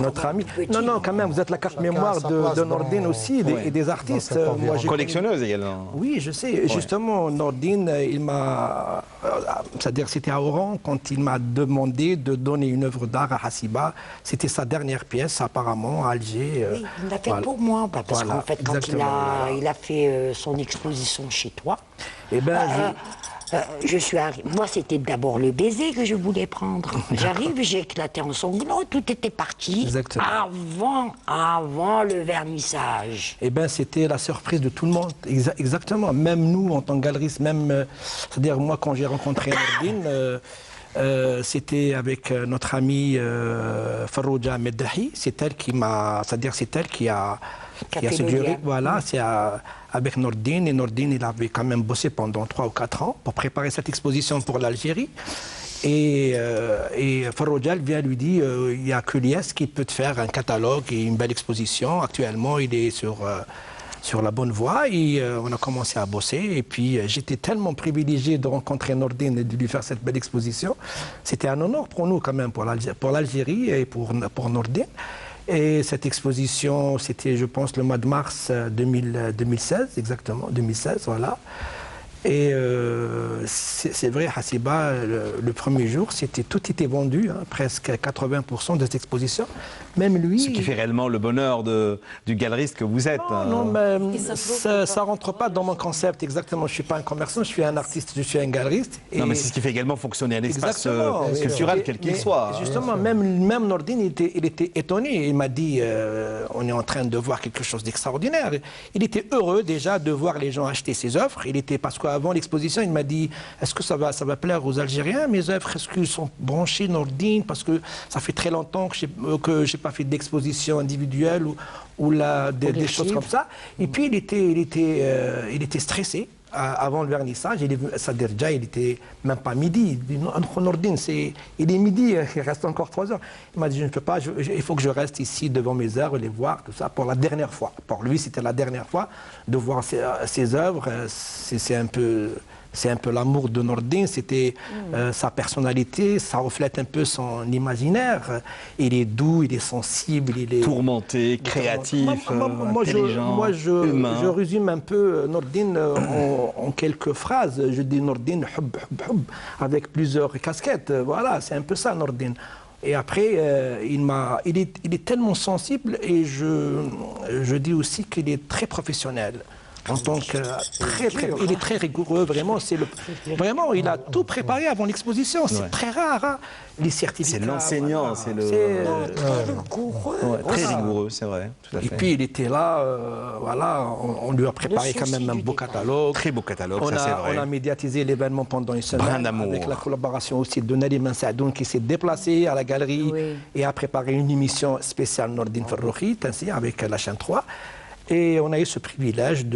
notre ami. Non, quand même, vous êtes la carte mémoire de Nordine aussi et des artistes. Moi, collectionneuse également. Oui, je sais. Justement, Nordine, il m'a... C'est-à-dire, c'était à Oran quand il m'a demandé de donner une œuvre d'art à Hassiba. C'était sa dernière pièce, apparemment, à Alger. Oui, il l'a fait pour moi. Parce qu'en fait, quand il a fait son exposition chez toi... Eh ben, je suis arrivé. Moi, c'était d'abord le baiser que je voulais prendre. J'arrive, j'ai éclaté en sanglots, tout était parti. Exactement. Avant le vernissage. Eh bien, c'était la surprise de tout le monde. Exactement. Même nous, en tant que galeristes, c'est-à-dire moi, quand j'ai rencontré Nordine, c'était avec notre amie Farouja Meddahi. C'est elle qui m'a... C'est-à-dire, c'est elle qui a suggéré, voilà, c'est avec Nordine. Et Nordine, il avait quand même bossé pendant 3 ou 4 ans pour préparer cette exposition pour l'Algérie. Et Farouja vient lui dire, il n'y a que Lies qui peut te faire un catalogue et une belle exposition. Actuellement, il est sur la bonne voie et on a commencé à bosser. Et puis, j'étais tellement privilégié de rencontrer Nordine et de lui faire cette belle exposition. C'était un honneur pour nous quand même, pour l'Algérie et pour Nordine. Et cette exposition, c'était, je pense, le mois de mars 2016, exactement, 2016, voilà. Et c'est vrai, Hassiba, le premier jour, tout était vendu, presque 80% de cette exposition. Même lui... Ce qui fait réellement le bonheur du galeriste que vous êtes. Non, mais ça ne rentre pas dans mon concept exactement. Je ne suis pas un commerçant, je suis un artiste, je suis un galeriste. Non, mais c'est ce qui fait également fonctionner un espace culturel, quel qu'il soit. Justement, même Nordine, il était étonné. Il m'a dit, on est en train de voir quelque chose d'extraordinaire. Il était heureux déjà de voir les gens acheter ses œuvres. Parce qu'avant l'exposition, il m'a dit, est-ce que ça va plaire aux Algériens, mes œuvres? Est-ce qu'ils sont branchés Nordine? Parce que ça fait très longtemps que je n'ai pas fait d'exposition individuelle ou des choses comme ça. Et puis, il était stressé avant le vernissage. C'est-à-dire, déjà, il était même pas midi. Il dit, Nordine, il est midi, il reste encore 3 heures. Il m'a dit, je ne peux pas, il faut que je reste ici devant mes œuvres, les voir, tout ça, pour la dernière fois. Pour lui, c'était la dernière fois de voir ses œuvres. C'est un peu l'amour de Nordine, c'était sa personnalité, ça reflète un peu son imaginaire. Il est doux, il est sensible, il est... Tourmenté, créatif, intelligent, Moi, humain. je résume un peu Nordine en quelques phrases. Je dis Nordine, hub, hub, hub, avec plusieurs casquettes. Voilà, c'est un peu ça, Nordine. Et après, il est tellement sensible et je dis aussi qu'il est très professionnel. En tant que il est très rigoureux, vraiment. Vraiment, il a tout préparé avant l'exposition. C'est très rare. Hein. Les certificats. C'est l'enseignant, c'est le. Très rigoureux, c'est vrai. Tout à fait. Et puis il était là, voilà, on lui a préparé quand même un beau catalogue. Très beau catalogue, ça c'est vrai. On a médiatisé l'événement pendant une Brin semaine d'amour. avec la collaboration aussi de Nadim Sadoun qui s'est déplacé à la galerie et a préparé une émission spéciale Nordine Ferrochi, ainsi avec la chaîne 3. Et on a eu ce privilège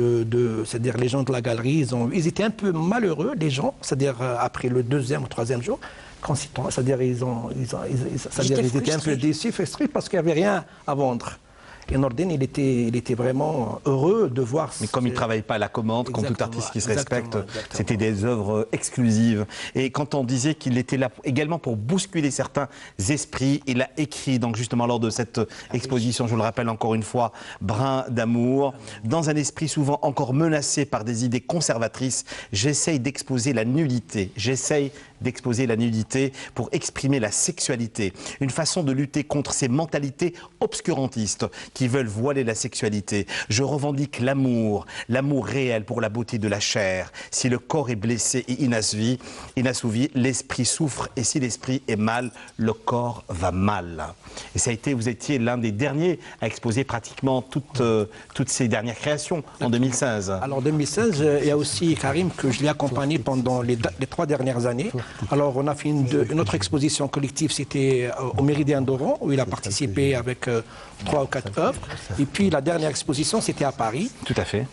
c'est-à-dire les gens de la galerie, ils étaient un peu malheureux, les gens, c'est-à-dire après le 2e ou 3e jour, c'est-à-dire ils étaient un peu déçus, frustrés parce qu'il n'y avait rien à vendre. Et Nordine, il était vraiment heureux de voir. Mais comme il ne travaille pas à la commande, comme tout artiste qui se respecte, c'était des œuvres exclusives. Et quand on disait qu'il était là également pour bousculer certains esprits, il a écrit donc justement lors de cette exposition, je le rappelle encore une fois, Brin d'amour. Dans un esprit souvent encore menacé par des idées conservatrices, j'essaye d'exposer la nudité. J'essaye d'exposer la nudité pour exprimer la sexualité. Une façon de lutter contre ces mentalités obscurantistes qui veulent voiler la sexualité. Je revendique l'amour réel pour la beauté de la chair. Si le corps est blessé et inassouvi, l'esprit souffre et si l'esprit est mal, le corps va mal. Et ça a été, vous étiez l'un des derniers à exposer pratiquement toutes ces dernières créations en 2016. Alors en 2016, il y a aussi Karim que je l'ai accompagné pendant les 3 dernières années. Alors on a fait une autre exposition collective, c'était au Méridien d'Oran, où il a participé avec 3 ou 4 œuvres. Et puis la dernière exposition, c'était à Paris. Tout à fait.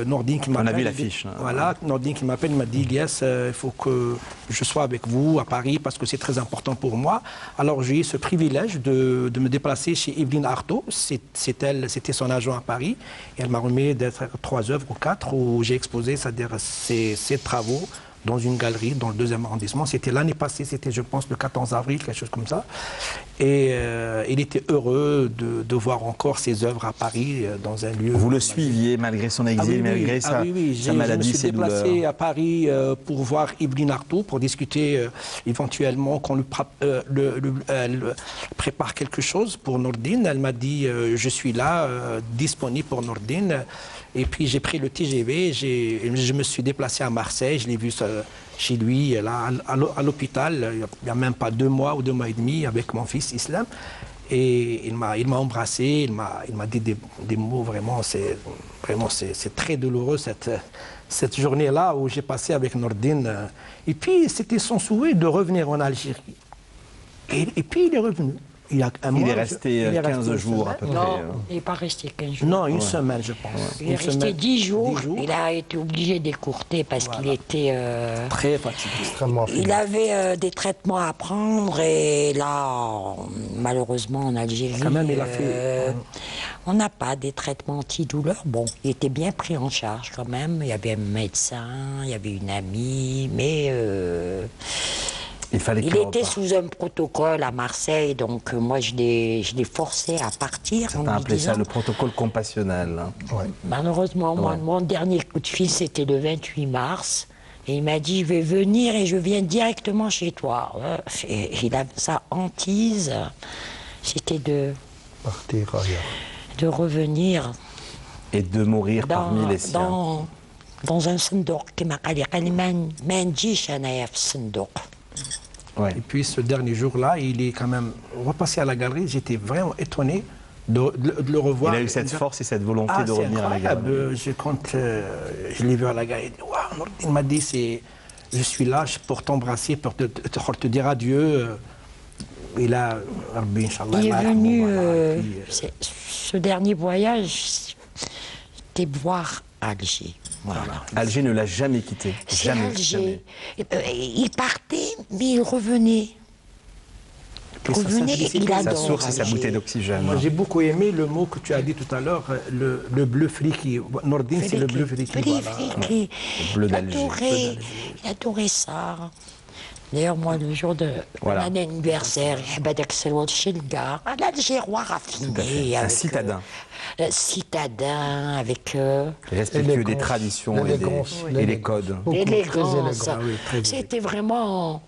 Nordine qui m'appelle. On a vu l'affiche. Voilà, Nordine qui m'appelle, m'a dit Ilyes, il faut que je sois avec vous à Paris parce que c'est très important pour moi. Alors j'ai eu ce privilège de me déplacer chez Evelyne Artaud. C'était son agent à Paris. Et elle m'a remis d'être 3 œuvres ou 4 où j'ai exposé, c'est-à-dire ses travaux dans une galerie dans le 2e arrondissement. C'était l'année passée, c'était je pense le 14 avril, quelque chose comme ça. Et il était heureux de voir encore ses œuvres à Paris dans un lieu. Vous le suiviez malgré son exil, malgré sa maladie, ses douleurs. Je me suis déplacé à Paris pour voir Evelyne Artaud, pour discuter éventuellement qu'on lui prépare quelque chose pour Nordine. Elle m'a dit je suis là, disponible pour Nordine. Et puis j'ai pris le TGV, je me suis déplacé à Marseille, je l'ai vu chez lui, là, à l'hôpital, il n'y a même pas 2 mois ou 2 mois et demi, avec mon fils Islam. Et il m'a embrassé, il m'a dit des mots, vraiment, c'est très douloureux cette journée-là où j'ai passé avec Nordine. Et puis c'était son souhait de revenir en Algérie. Et puis il est revenu. Il est resté 15 jours à peu près. Non, il n'est pas resté 15 jours. Non, une semaine, je pense. Il est resté 10 jours. Il a été obligé d'écourter parce qu'il était... très fatigué. Extrêmement Il avait des traitements à prendre et là, malheureusement, en Algérie, quand même, il a fait... on n'a pas des traitements antidouleurs. Bon, il était bien pris en charge quand même. Il y avait un médecin, il y avait une amie, mais... Il était sous un protocole à Marseille, donc moi je l'ai forcé à partir. On a appelé ça le protocole compassionnel. Hein. Ouais. Malheureusement, mon dernier coup de fil, c'était le 28 mars. Et il m'a dit, je vais venir et je viens directement chez toi. Et il a sa hantise, c'était de revenir. Et de mourir parmi les siens. Dans un sandouk, qui m'a dit, Ouais. Et puis ce dernier jour-là, il est quand même repassé à la galerie. J'étais vraiment étonné de le revoir. Il a eu cette force et cette volonté de revenir à la galerie. Je l'ai vu à la galerie. Wow, il m'a dit, je suis là pour t'embrasser, pour te dire adieu. Et là, il est venu, ce dernier voyage, c'était voir Alger. Voilà. Alger ne l'a jamais quitté. Jamais. Alger. Il partait, mais il revenait. Il adore sa source et sa bouteille d'oxygène. Moi, j'ai beaucoup aimé le mot que tu as dit tout à l'heure, le bleu friki. Nordine, c'est le bleu friki. Le bleu d'Alger. Il adorait ça. D'ailleurs, moi, le jour de mon anniversaire, un Algérois raffiné. Un citadin. Citadin, avec... respectueux des traditions et des codes. L'élégance. C'était vraiment...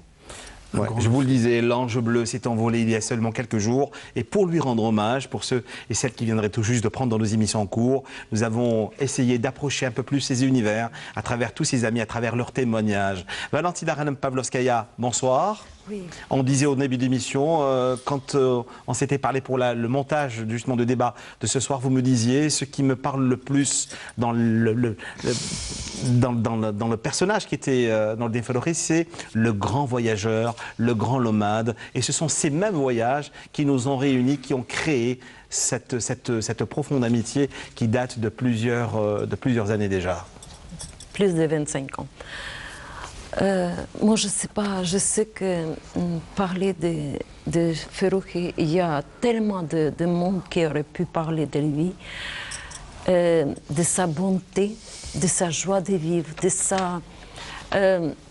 Ouais, je vous le disais, l'ange bleu s'est envolé il y a seulement quelques jours. Et pour lui rendre hommage, pour ceux et celles qui viendraient tout juste de prendre dans nos émissions en cours, nous avons essayé d'approcher un peu plus ces univers à travers tous ses amis, à travers leurs témoignages. Valentina Ranem-Pavlovskaya, bonsoir. Oui. On disait au début d'émission, quand on s'était parlé pour le montage justement de débat de ce soir, vous me disiez, ce qui me parle le plus dans le personnage qui était dans le Défaloré, c'est le grand voyageur, le grand nomade. Et ce sont ces mêmes voyages qui nous ont réunis, qui ont créé cette profonde amitié qui date de plusieurs années déjà. Plus de 25 ans. Moi, je sais pas, je sais que parler de Ferruchi, il y a tellement de monde qui aurait pu parler de lui, de sa bonté, de sa joie de vivre, de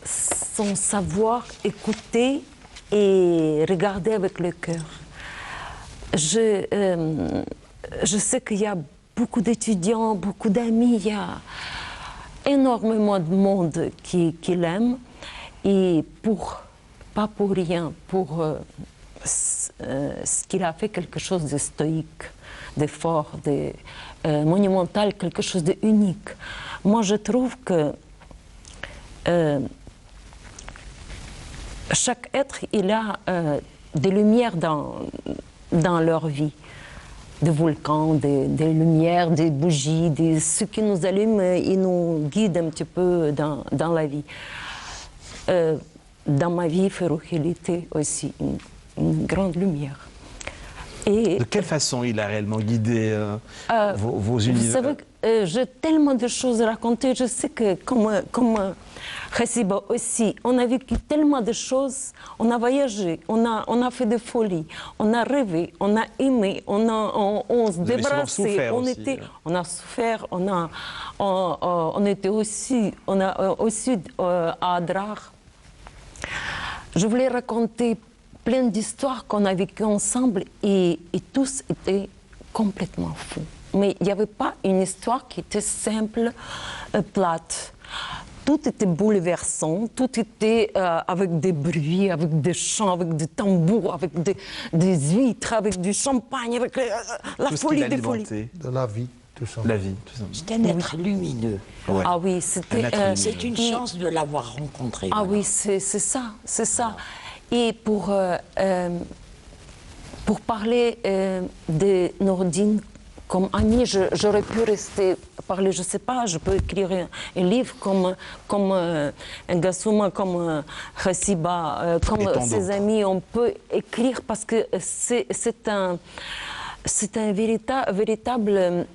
son savoir écouter et regarder avec le cœur. Je sais qu'il y a beaucoup d'étudiants, beaucoup d'amis, il y a énormément de monde qui l'aime et pas pour rien, pour ce qu'il a fait, quelque chose de stoïque, de fort, de monumental, quelque chose d'unique. Moi, je trouve que chaque être, il a des lumières dans leur vie. Des volcans, des lumières, des bougies, ce qui nous allume et nous guide un petit peu dans la vie. Dans ma vie, Ferruchi était aussi une grande lumière. Et, de quelle façon il a réellement guidé vos univers? Vous savez, j'ai tellement de choses à raconter. Je sais que comme Hassiba aussi, on a vécu tellement de choses, on a voyagé, on a fait des folies, on a rêvé, on a aimé, on se débarrassait, on a souffert, on était aussi, à Adrar. Je voulais raconter plein d'histoires qu'on a vécues ensemble et tous étaient complètement fous. Mais il n'y avait pas une histoire qui était simple, plate. Tout était bouleversant, tout était avec des bruits, avec des chants, avec des tambours, avec des huîtres, avec du champagne, avec la folie des folies. De la vie, tout simplement. La vie, tout simplement. C'est un être lumineux. Ouais. Ah oui, c'était... c'est une chance de l'avoir rencontré. Ah voilà. oui, c'est ça, c'est ça. Et pour parler de Nordine comme amie, j'aurais pu rester parler, je ne sais pas, je peux écrire un livre comme Gassama, comme Hassiba, comme ses amis, on peut écrire parce que c'est un véritable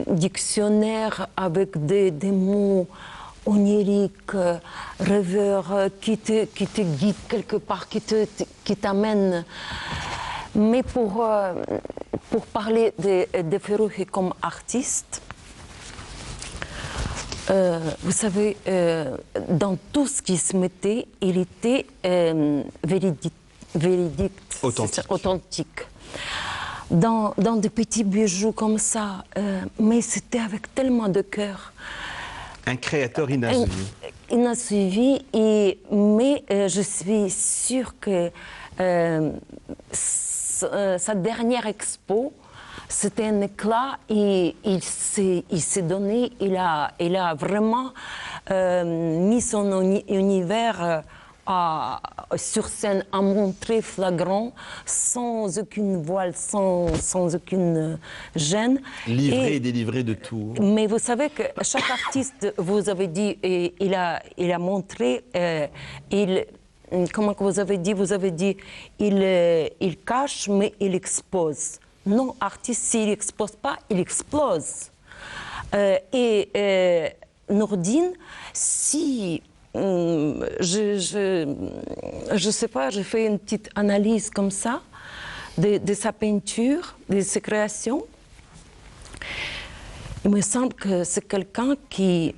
dictionnaire avec des mots oniriques, rêveurs, qui te guident quelque part, qui t'amènent. Mais pour parler de Ferruchi comme artiste, vous savez, dans tout ce qui se mettait, il était véridique, authentique. Dans des petits bijoux comme ça, mais c'était avec tellement de cœur. Un créateur inassuivi. Inassuivi, mais je suis sûre que sa dernière expo, c'était un éclat et il s'est donné, il a vraiment mis son univers sur scène à montrer flagrant, sans aucune voile, sans aucune gêne. Livré et délivré de tout. Mais vous savez que chaque artiste, vous avez dit, il a montré, comment vous avez dit, il cache, mais il expose. Non, artiste, s'il n'expose pas, il explose. Nordine, si... je sais pas, j'ai fait une petite analyse comme ça de sa peinture, de ses créations. Il me semble que c'est quelqu'un qui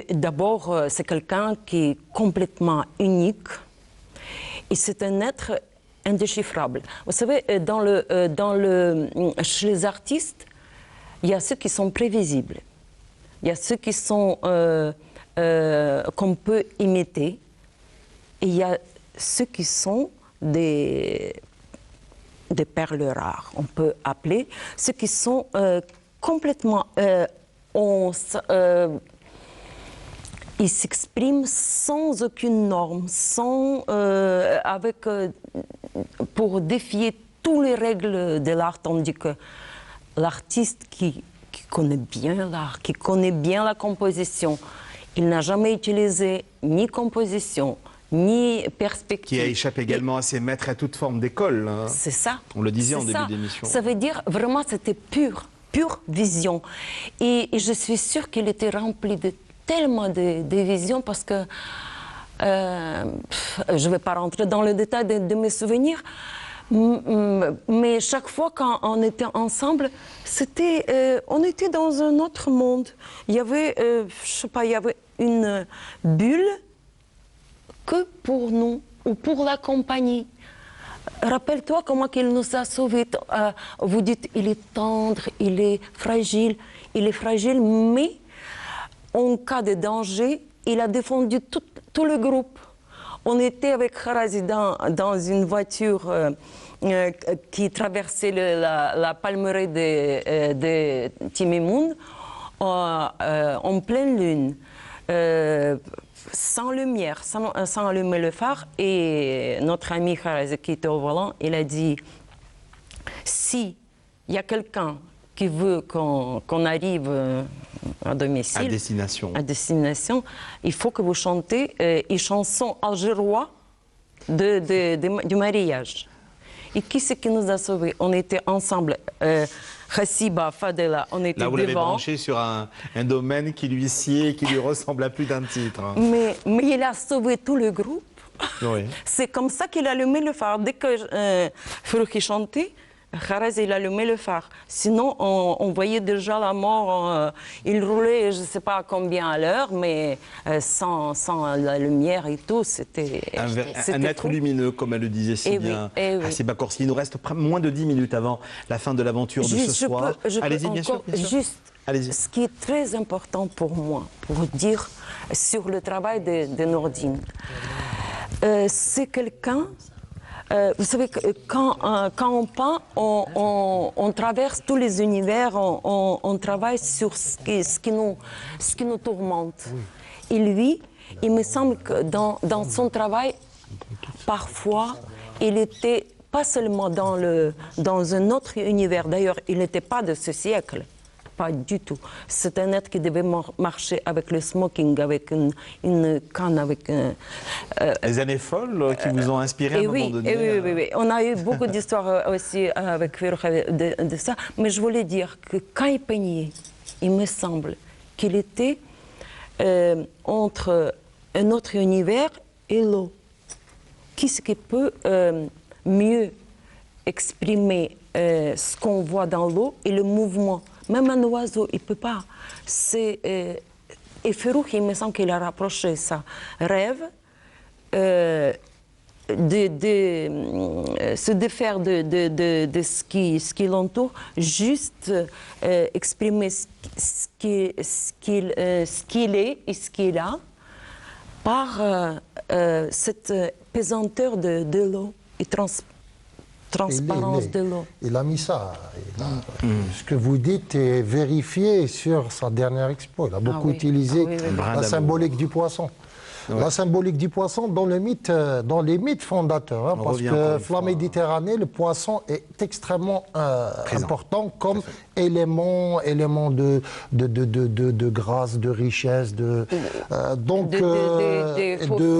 d'abord, c'est quelqu'un qui est complètement unique et c'est un être indéchiffrable. Vous savez, chez les artistes, il y a ceux qui sont prévisibles, il y a ceux qui sont qu'on peut imiter. Et il y a ceux qui sont des perles rares, on peut appeler, ceux qui sont complètement... ils s'expriment sans aucune norme, pour défier toutes les règles de l'art, tandis que l'artiste qui connaît bien l'art, qui connaît bien la composition, il n'a jamais utilisé ni composition, ni perspective. Qui a échappé également à ses maîtres et à toute forme d'école. Hein. C'est ça. On le disait en C'est début ça. d'émission. Ça veut dire vraiment c'était pure vision. Et je suis sûre qu'il était rempli de tellement de visions parce que je ne vais pas rentrer dans le détail de mes souvenirs, mais chaque fois quand on était ensemble, on était dans un autre monde. Il y avait, je sais pas, il y avait une bulle que pour nous ou pour la compagnie. Rappelle-toi comment il nous a sauvés. Vous dites, il est tendre, il est fragile, mais en cas de danger, il a défendu tout le groupe. On était avec Kharazi dans une voiture qui traversait la palmeraie de Timimoun en pleine lune. Sans lumière, sans allumer le phare, et notre ami Kharazi qui était au volant, il a dit si il y a quelqu'un qui veut qu'on arrive à domicile, à destination, il faut que vous chantez une chanson algéroise du mariage. Et qui c'est qui nous a sauvés? On était ensemble. Khassiba, Fadela, on était devant. Là, vous l'avez branché sur un domaine qui lui sied et qui lui ressemble à plus d'un titre. Hein. Mais il a sauvé tout le groupe. Oui. C'est comme ça qu'il a allumé le phare. Dès que Farouki chantait, Kharazi, il allumait le phare. Sinon, on voyait déjà la mort. Il roulait, je ne sais pas combien à l'heure, mais sans la lumière et tout, c'était un être lumineux, comme elle le disait si bien. Hasiba Korsi. Il nous reste moins de 10 minutes avant la fin de l'aventure de ce soir. Allez-y, bien sûr. Juste, ce qui est très important pour moi, pour dire sur le travail de Nourdine, c'est quelqu'un... vous savez, quand on peint, on traverse tous les univers, on travaille sur ce qui nous tourmente. Et lui, il me semble que dans son travail, parfois, il était pas seulement dans un autre univers. D'ailleurs, il n'était pas de ce siècle. Pas du tout. C'est un être qui devait marcher avec le smoking, avec une canne, avec... Les années folles qui vous ont inspiré à un moment donné. Oui. On a eu beaucoup d'histoires aussi avec Farouk de ça. Mais je voulais dire que quand il peignait, il me semble qu'il était entre un autre univers et l'eau. Qu'est-ce qui peut mieux exprimer ce qu'on voit dans l'eau et le mouvement? Même un oiseau, il ne peut pas. Et Farouk, il me semble qu'il a rapproché ça. Rêve, se défaire de ce qui l'entoure, juste exprimer ce qu'il est et ce qu'il a par cette pesanteur de l'eau et transparence de l'eau. Il a mis ça. Ce que vous dites est vérifié sur sa dernière expo. Il a beaucoup utilisé la symbolique du poisson. Ouais. La symbolique du poisson dans les mythes fondateurs. Hein, parce que la Méditerranée, le poisson est extrêmement important comme élément de grâce, de richesse, de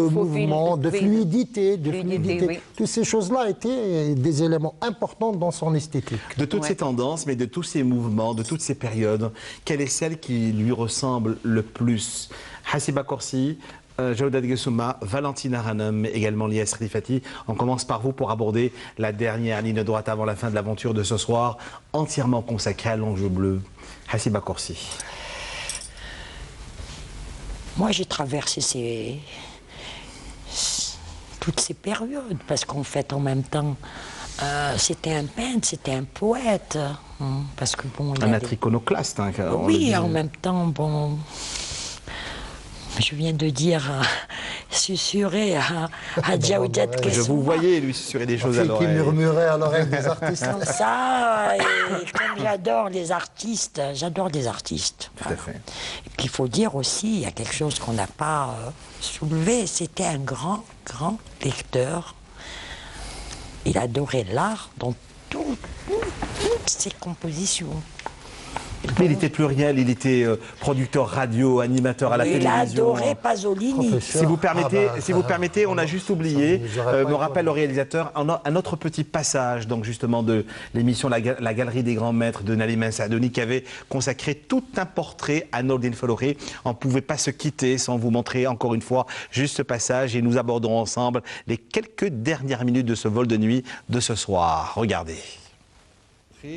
mouvement, de fluidité. Oui. Toutes ces choses-là étaient des éléments importants dans son esthétique. De toutes ces tendances, mais de tous ces mouvements, de toutes ces périodes, quelle est celle qui lui ressemble le plus? Hasiba Korsi, Jawdat Gessouma, Valentina Hanum, également Lies Rifati. On commence par vous pour aborder la dernière ligne droite avant la fin de l'aventure de ce soir, entièrement consacrée à l'enjeu bleu. Hasiba Korsi. Moi, j'ai traversé toutes ces périodes, parce qu'en fait, en même temps, c'était un peintre, c'était un poète. Parce que, bon, un être iconoclaste. Hein, oui, en même temps, bon... Je viens de dire, susurrer à Djaoudet Kessouma. Je vous voyais lui susurrer des choses à Qui l'oreille. murmurait à l'oreille des artistes. Comme ça, et comme j'adore les artistes, j'adore les artistes. Tout à fait. Et puis il faut dire aussi, il y a quelque chose qu'on n'a pas soulevé, c'était un grand, grand lecteur. Il adorait l'art dans toutes ses compositions. Mais il était pluriel, il était producteur radio, animateur à la Il télévision. adorait Pasolini. Professeur. Si vous permettez, Ah bah, si vous permettez, on a juste oublié, ça nous aurait pas me rappelle étonné. le réalisateur, un autre petit passage, donc justement de l'émission la Galerie des Grands Maîtres de Nalimen Saadoni, qui avait consacré tout un portrait à Nordine Folloré. On ne pouvait pas se quitter sans vous montrer encore une fois juste ce passage, et nous aborderons ensemble les quelques dernières minutes de ce vol de nuit de ce soir. Regardez.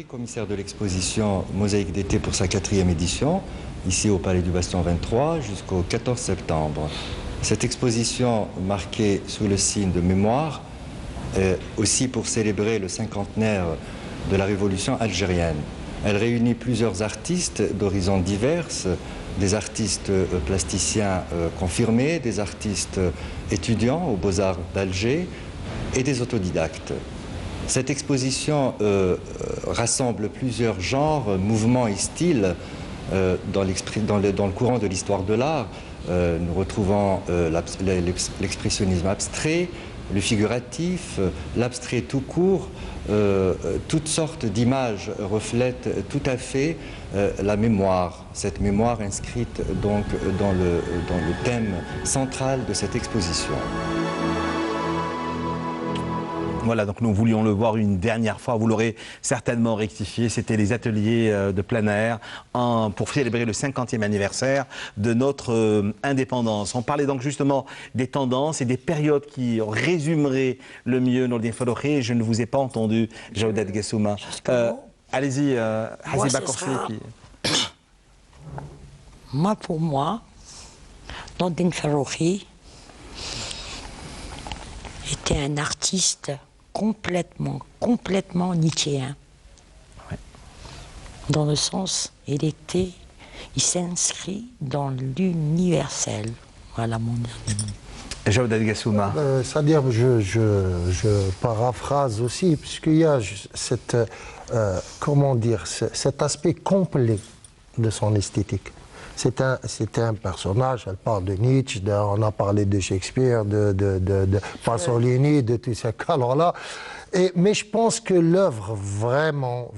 Commissaire de l'exposition Mosaïque d'été pour sa 4e édition, ici au Palais du Bastion 23 jusqu'au 14 septembre. Cette exposition marquée sous le signe de mémoire, aussi pour célébrer le cinquantenaire de la révolution algérienne. Elle réunit plusieurs artistes d'horizons divers, des artistes plasticiens confirmés, des artistes étudiants aux Beaux-Arts d'Alger et des autodidactes. Cette exposition rassemble plusieurs genres, mouvements et styles dans le courant de l'histoire de l'art. Nous retrouvons l'expressionnisme abstrait, le figuratif, l'abstrait tout court. Toutes sortes d'images reflètent tout à fait la mémoire, cette mémoire inscrite donc dans le thème central de cette exposition. Voilà, donc nous voulions le voir une dernière fois, vous l'aurez certainement rectifié, c'était les ateliers de plein air pour célébrer le 50e anniversaire de notre indépendance. On parlait donc justement des tendances et des périodes qui résumeraient le mieux Nordine Folloré. Je ne vous ai pas entendu, Djaoudet Kessouma. Allez-y, Haziba Korsi. Moi, pour moi, Nordine Folloré était un artiste complètement nietzschéen. Ouais. Dans le sens, il s'inscrit dans l'universel. Voilà mon dernier mot. Djaoudet Kessouma. C'est-à-dire, je paraphrase aussi, puisqu'il y a cette, comment dire, cet aspect complet de son esthétique. C'était un personnage, elle parle de Nietzsche, on a parlé de Shakespeare, de Pasolini, de tous ces cadres-là. Mais je pense que l'œuvre vraiment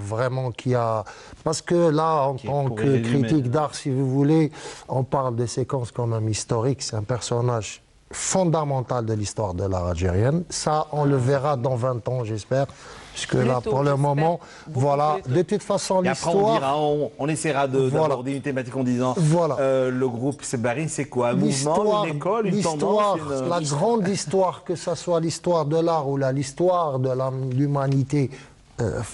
qui a... Parce que là, en tant que critique d'art, si vous voulez, on parle de séquences quand même historiques. C'est un personnage fondamental de l'histoire de l'art algérienne. Ça, on le verra dans 20 ans, j'espère. Puisque là, pour le moment, voilà, de toute façon, l'histoire... Après, on dira, on essaiera d'aborder une thématique en disant, le groupe Sebarin, c'est quoi? Un mouvement, une école, une tendance La grande histoire, que ce soit l'histoire de l'art ou l'histoire de l'humanité,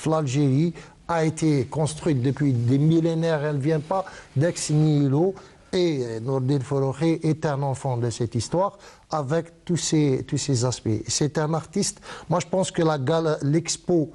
l'Algérie a été construite depuis des millénaires. Elle ne vient pas d'ex nihilo. Et Nordine Folloré est un enfant de cette histoire avec tous ces aspects. C'est un artiste. Moi, je pense que l'expo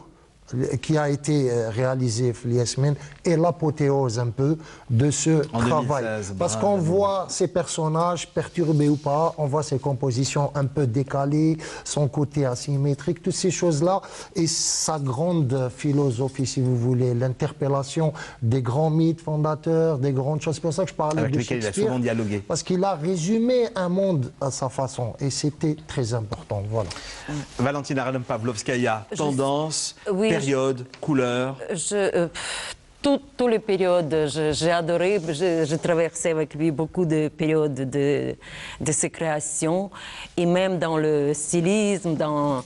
qui a été réalisée, Yasmine, est l'apothéose un peu de ce travail. 2016, parce qu'on voit ces personnages perturbés ou pas, on voit ses compositions un peu décalées, son côté asymétrique, toutes ces choses-là, et sa grande philosophie, si vous voulez, l'interpellation des grands mythes fondateurs, des grandes choses. C'est pour ça que je parlais avec de lesquels il a Shakespeare, souvent dialogué. parce qu'il a résumé un monde à sa façon, et c'était très important. Voilà. Valentina Radom-Pavlovskaya, tendance, oui, période, couleur. Toutes les périodes, j'ai adoré, j'ai traversé avec lui beaucoup de périodes de ses créations, et même dans le stylisme, dans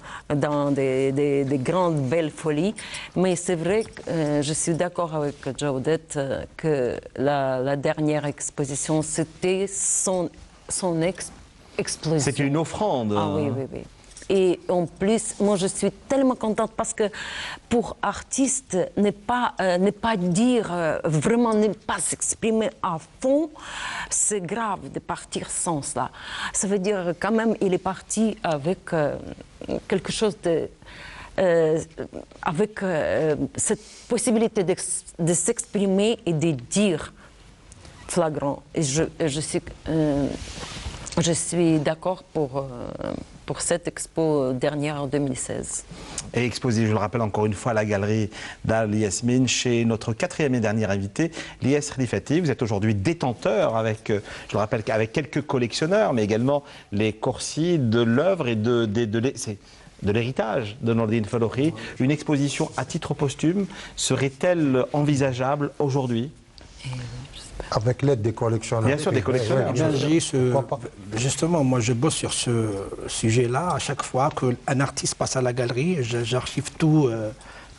des grandes belles folies. Mais c'est vrai que je suis d'accord avec Djaoudet que la dernière exposition, c'était son explosion. C'était une offrande. Ah oui. Et en plus, moi, je suis tellement contente parce que pour artiste, ne pas dire, vraiment ne pas s'exprimer à fond, c'est grave de partir sans cela. Ça veut dire quand même, il est parti avec quelque chose de... avec cette possibilité de s'exprimer et de dire flagrant. Et je suis d'accord pour cette expo dernière en 2016. Et exposé, je le rappelle encore une fois, à la galerie d'Al Yasmine, chez notre quatrième et dernier invité, Lies Khlifati. Vous êtes aujourd'hui détenteur, avec, je le rappelle, avec quelques collectionneurs, mais également les Corsi de l'œuvre et de l'héritage de Nordine Falloukhi. Une exposition à titre posthume serait-elle envisageable aujourd'hui? Avec l'aide des collectionneurs. Bien sûr, des collectionneurs. Justement, moi je bosse sur ce sujet-là. À chaque fois qu'un artiste passe à la galerie, j'archive tous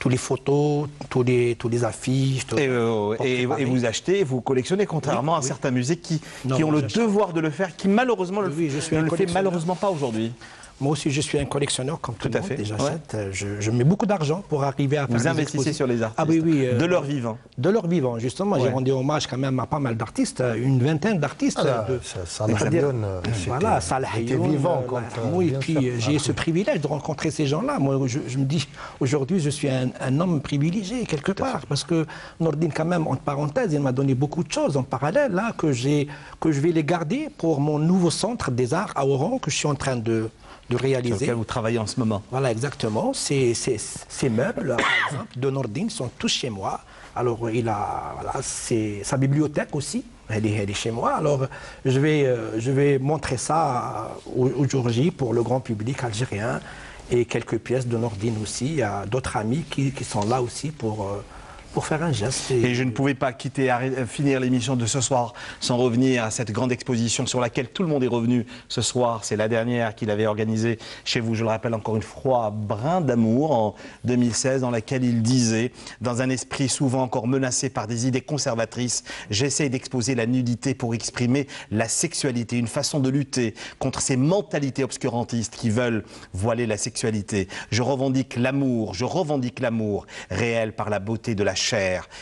les photos, tous les affiches. Et vous achetez, vous collectionnez, contrairement à certains musées qui ont le devoir de le faire, qui malheureusement ne le fait malheureusement pas aujourd'hui. Moi aussi, je suis un collectionneur comme tout le monde. J'achète. Je mets beaucoup d'argent pour arriver à faire Vous investissez sur les artistes, de leur vivant. De leur vivant, justement. J'ai rendu hommage quand même à pas mal d'artistes, une vingtaine d'artistes. Voilà, Salah était vivant. Et puis j'ai ce privilège de rencontrer ces gens-là. Moi, je me dis, aujourd'hui, je suis un homme privilégié quelque part. Parce que Nordine, quand même, entre parenthèses, il m'a donné beaucoup de choses en parallèle, là, que je vais les garder pour mon nouveau centre des arts à Oran, que je suis en train de réaliser. Sur lequel vous travaillez en ce moment. Voilà, exactement. Ces meubles, par exemple, de Nordine sont tous chez moi. Alors, sa bibliothèque aussi, elle est chez moi. Alors, je vais montrer ça aujourd'hui pour le grand public algérien et quelques pièces de Nordine aussi. Il y a d'autres amis qui sont là aussi pour faire un geste. Et je ne pouvais pas finir l'émission de ce soir sans revenir à cette grande exposition sur laquelle tout le monde est revenu ce soir. C'est la dernière qu'il avait organisée chez vous, je le rappelle encore une fois, Brin d'amour en 2016, dans laquelle il disait, dans un esprit souvent encore menacé par des idées conservatrices, j'essaie d'exposer la nudité pour exprimer la sexualité, une façon de lutter contre ces mentalités obscurantistes qui veulent voiler la sexualité. Je revendique l'amour réel par la beauté de la chair.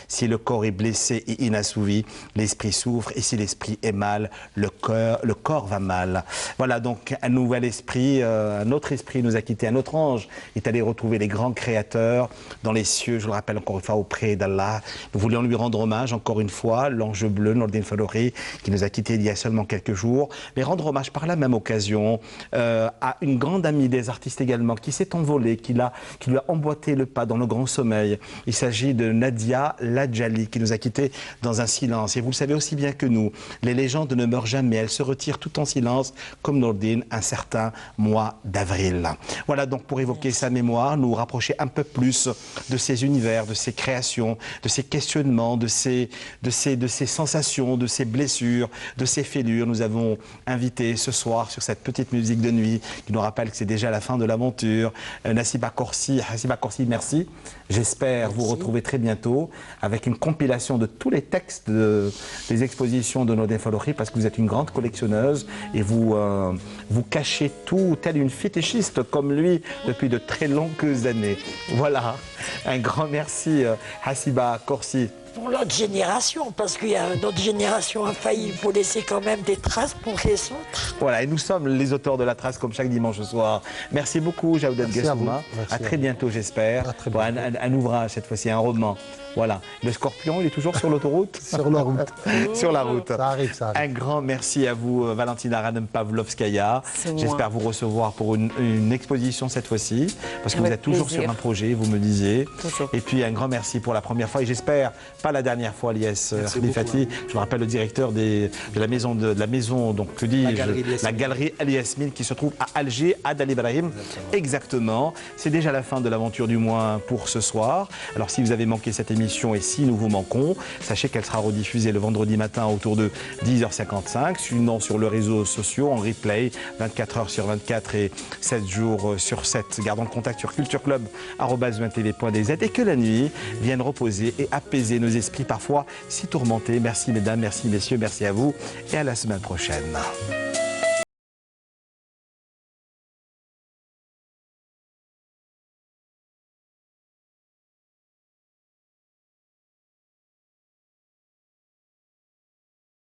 Si le corps est blessé et inassouvi, l'esprit souffre, et si l'esprit est mal, le corps va mal. Voilà donc un nouvel esprit, un autre esprit nous a quittés, un autre ange est allé retrouver les grands créateurs dans les cieux, je le rappelle encore une fois, auprès d'Allah. Nous voulions lui rendre hommage encore une fois, l'ange bleu, Nordine Falloukhi, qui nous a quittés il y a seulement quelques jours, mais rendre hommage par la même occasion à une grande amie des artistes également, qui s'est envolée, qui lui a emboîté le pas dans le grand sommeil. Il s'agit de Nadia Ladjali, qui nous a quittés dans un silence. Et vous le savez aussi bien que nous, les légendes ne meurent jamais, elles se retirent tout en silence, comme Nordine, un certain mois d'avril. Voilà donc pour évoquer sa mémoire, nous rapprocher un peu plus de ses univers, de ses créations, de ses questionnements, de ses sensations, de ses blessures, de ses fêlures. Nous avons invité ce soir sur cette petite musique de nuit qui nous rappelle que c'est déjà la fin de l'aventure, Nassiba Corsi. Nassiba Corsi, merci. J'espère vous retrouver très bientôt avec une compilation de tous les textes des expositions de Nordine Falloukhi, parce que vous êtes une grande collectionneuse et vous cachez tout, telle une fétichiste comme lui depuis de très longues années. Voilà, un grand merci Nassiba Corsi. Pour l'autre génération, parce qu'il y a une autre génération infaillible, il faut laisser quand même des traces pour les autres. Voilà, et nous sommes les auteurs de la trace comme chaque dimanche soir. Merci beaucoup, Jaoudet Gessouma. À très bientôt, j'espère. Pour un ouvrage, cette fois-ci, un roman. Voilà. Le Scorpion, il est toujours sur l'autoroute? Sur la route. Sur la route. Ça arrive. Un grand merci à vous, Valentina Ranem-Pavlovskaya. J'espère vous recevoir pour une exposition cette fois-ci, parce que vous êtes toujours sur un projet, vous me disiez. Toujours. Et puis un grand merci pour la première fois, et j'espère pas la dernière fois, Lies Khlifati. Je vous rappelle le directeur de la maison, donc que dis-je, la galerie Al Yasmine, qui se trouve à Alger, à Dal Ibrahim. Exactement. C'est déjà la fin de l'aventure du mois pour ce soir. Alors si vous avez manqué cette émission, et si nous vous manquons, sachez qu'elle sera rediffusée le vendredi matin autour de 10h55, suivant sur les réseaux sociaux en replay 24h sur 24 et 7 jours sur 7. Gardons le contact sur cultureclub@tv.dz et que la nuit vienne reposer et apaiser nos esprits parfois si tourmentés. Merci mesdames, merci messieurs, merci à vous et à la semaine prochaine.